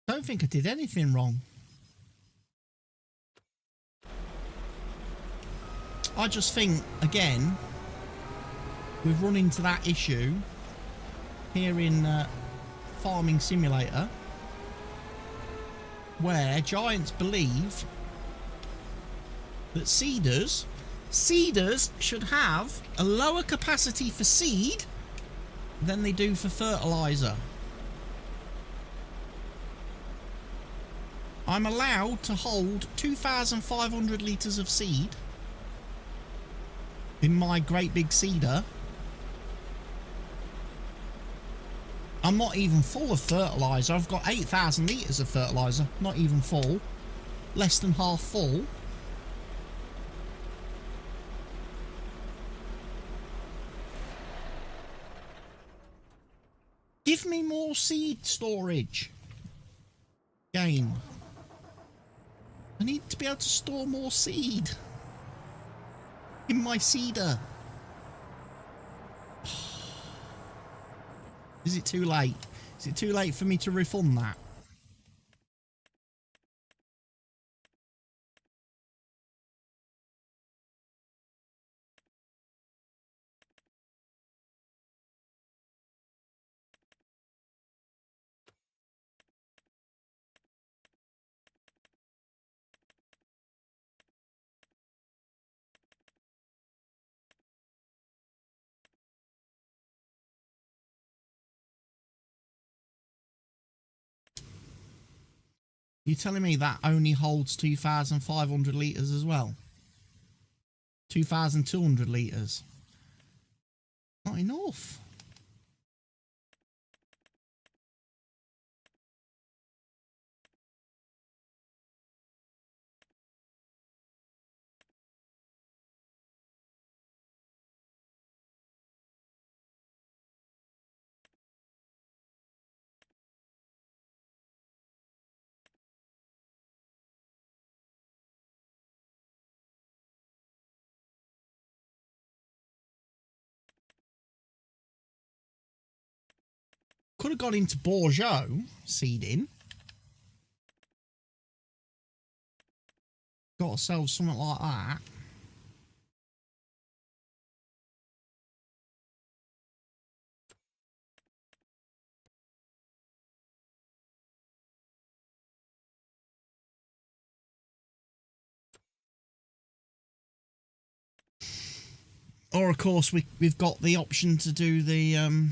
I don't think I did anything wrong. I just think, again, we've run into that issue here in Farming Simulator, where giants believe that seeders should have a lower capacity for seed than they do for fertilizer. I'm allowed to hold 2,500 litres of seed in my great big seeder. I'm not even full of fertiliser. I've got 8,000 litres of fertiliser, not even full, less than half full. Give me more seed storage. Game. I need to be able to store more seed in my seeder. Is it too late? Is it too late for me to refund that? You're telling me that only holds 2,500 litres as well? 2,200 litres? Not enough. Could have got into Bourgeot seeding. Got ourselves something like that. Or of course we've got the option to do the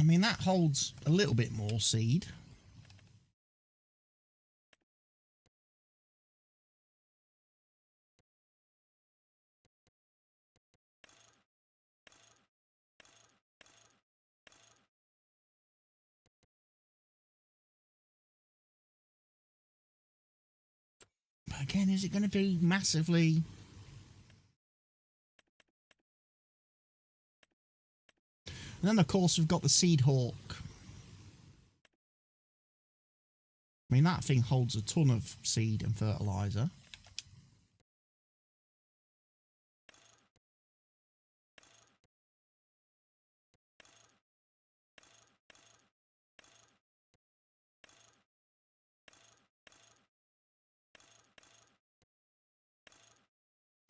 I mean, that holds a little bit more seed. again, is it going to be massively... And then, of course, we've got the Seed Hawk. I mean, that thing holds a ton of seed and fertiliser.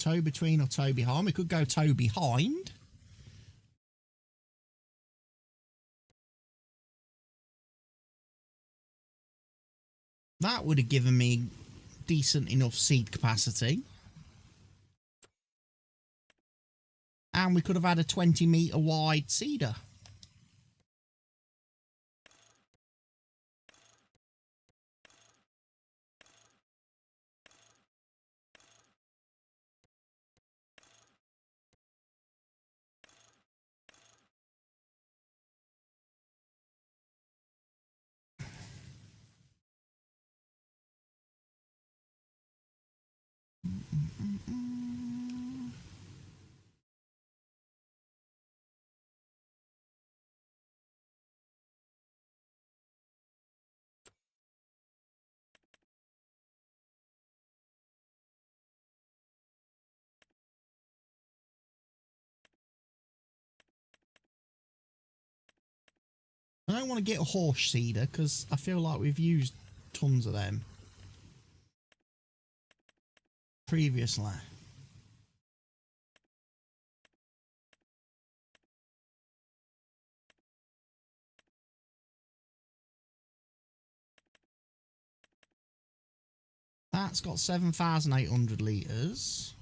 Toe between or toe behind. We could go toe behind. That would have given me decent enough seed capacity. And we could have had a 20-metre wide seeder. I don't want to get a horse seeder because I feel like we've used tons of them previously. That's got 7,800 litres.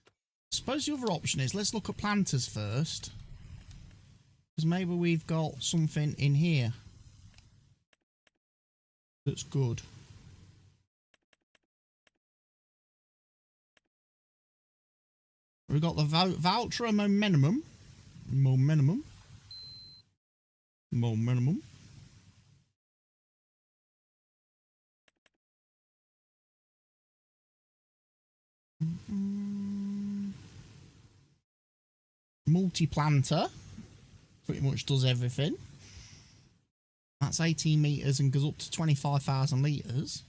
I suppose the other option is let's look at planters first. Because maybe we've got something in here that's good. We've got the Valtra Momentum. Multi-planter. Pretty much does everything. That's 18 metres and goes up to 25,000 litres.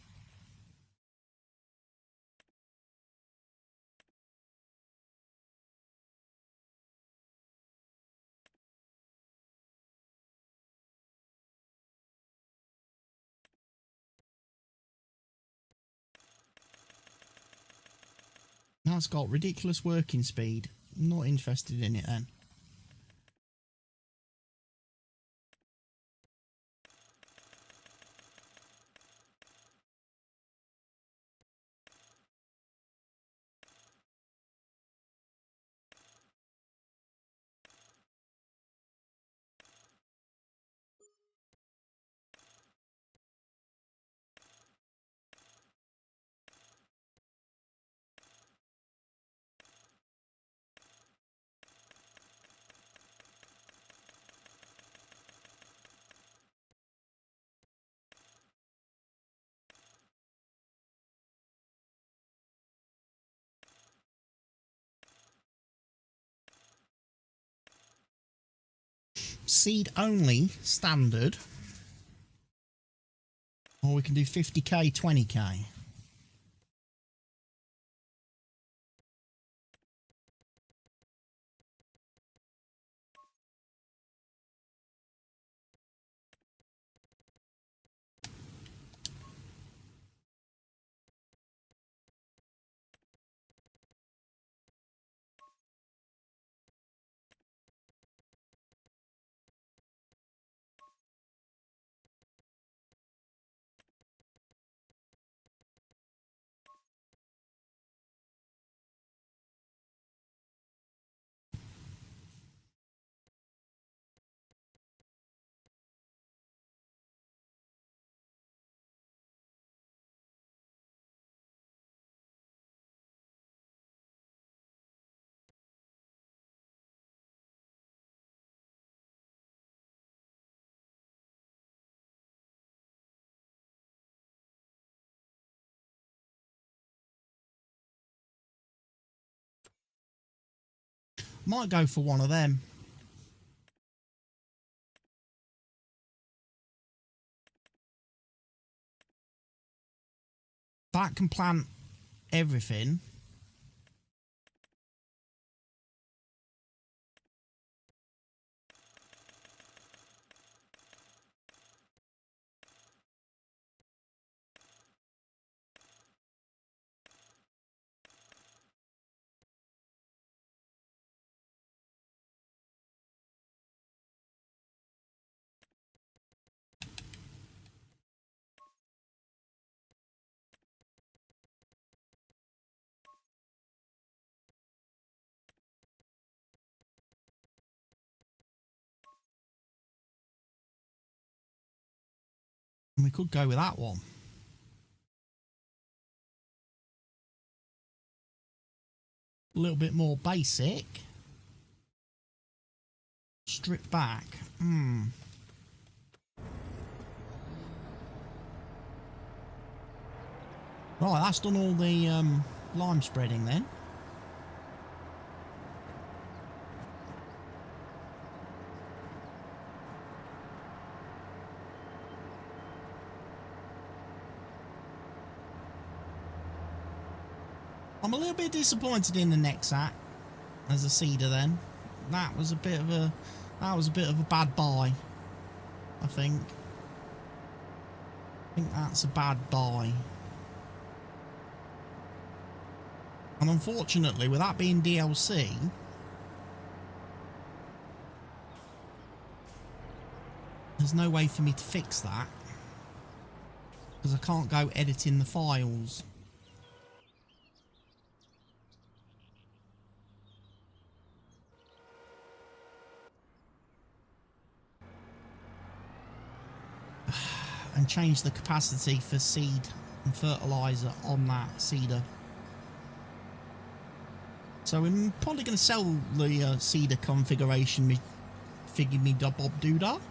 That's got ridiculous working speed. Not interested in it then. Seed only, standard. Or we can do 50k, 20k. Might go for one of them. That can plant everything. And we could go with that one. A little bit more basic. Strip back. Right, that's done all the lime spreading then. I'm a little bit disappointed in the Nexat as a seeder then. That was a bit of a bad buy, I think. I think that's a bad buy. And unfortunately, with that being DLC, there's no way for me to fix that. Because I can't go editing the files. And change the capacity for seed and fertiliser on that seeder. So I'm probably going to sell the seeder configuration, me bob doodah.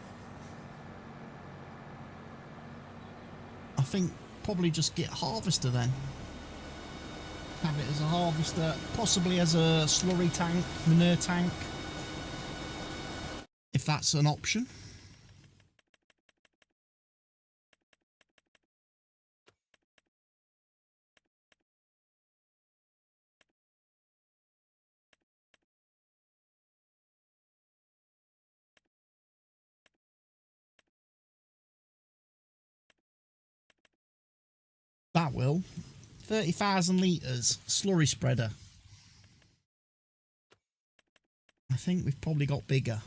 I think probably just get harvester then. Have it as a harvester, possibly as a slurry tank, manure tank, if that's an option. That will. 30,000 litres slurry spreader. I think we've probably got bigger.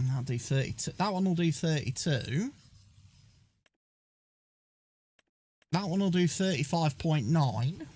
And that'll do 32. That one will do 32. That one will do 35.9.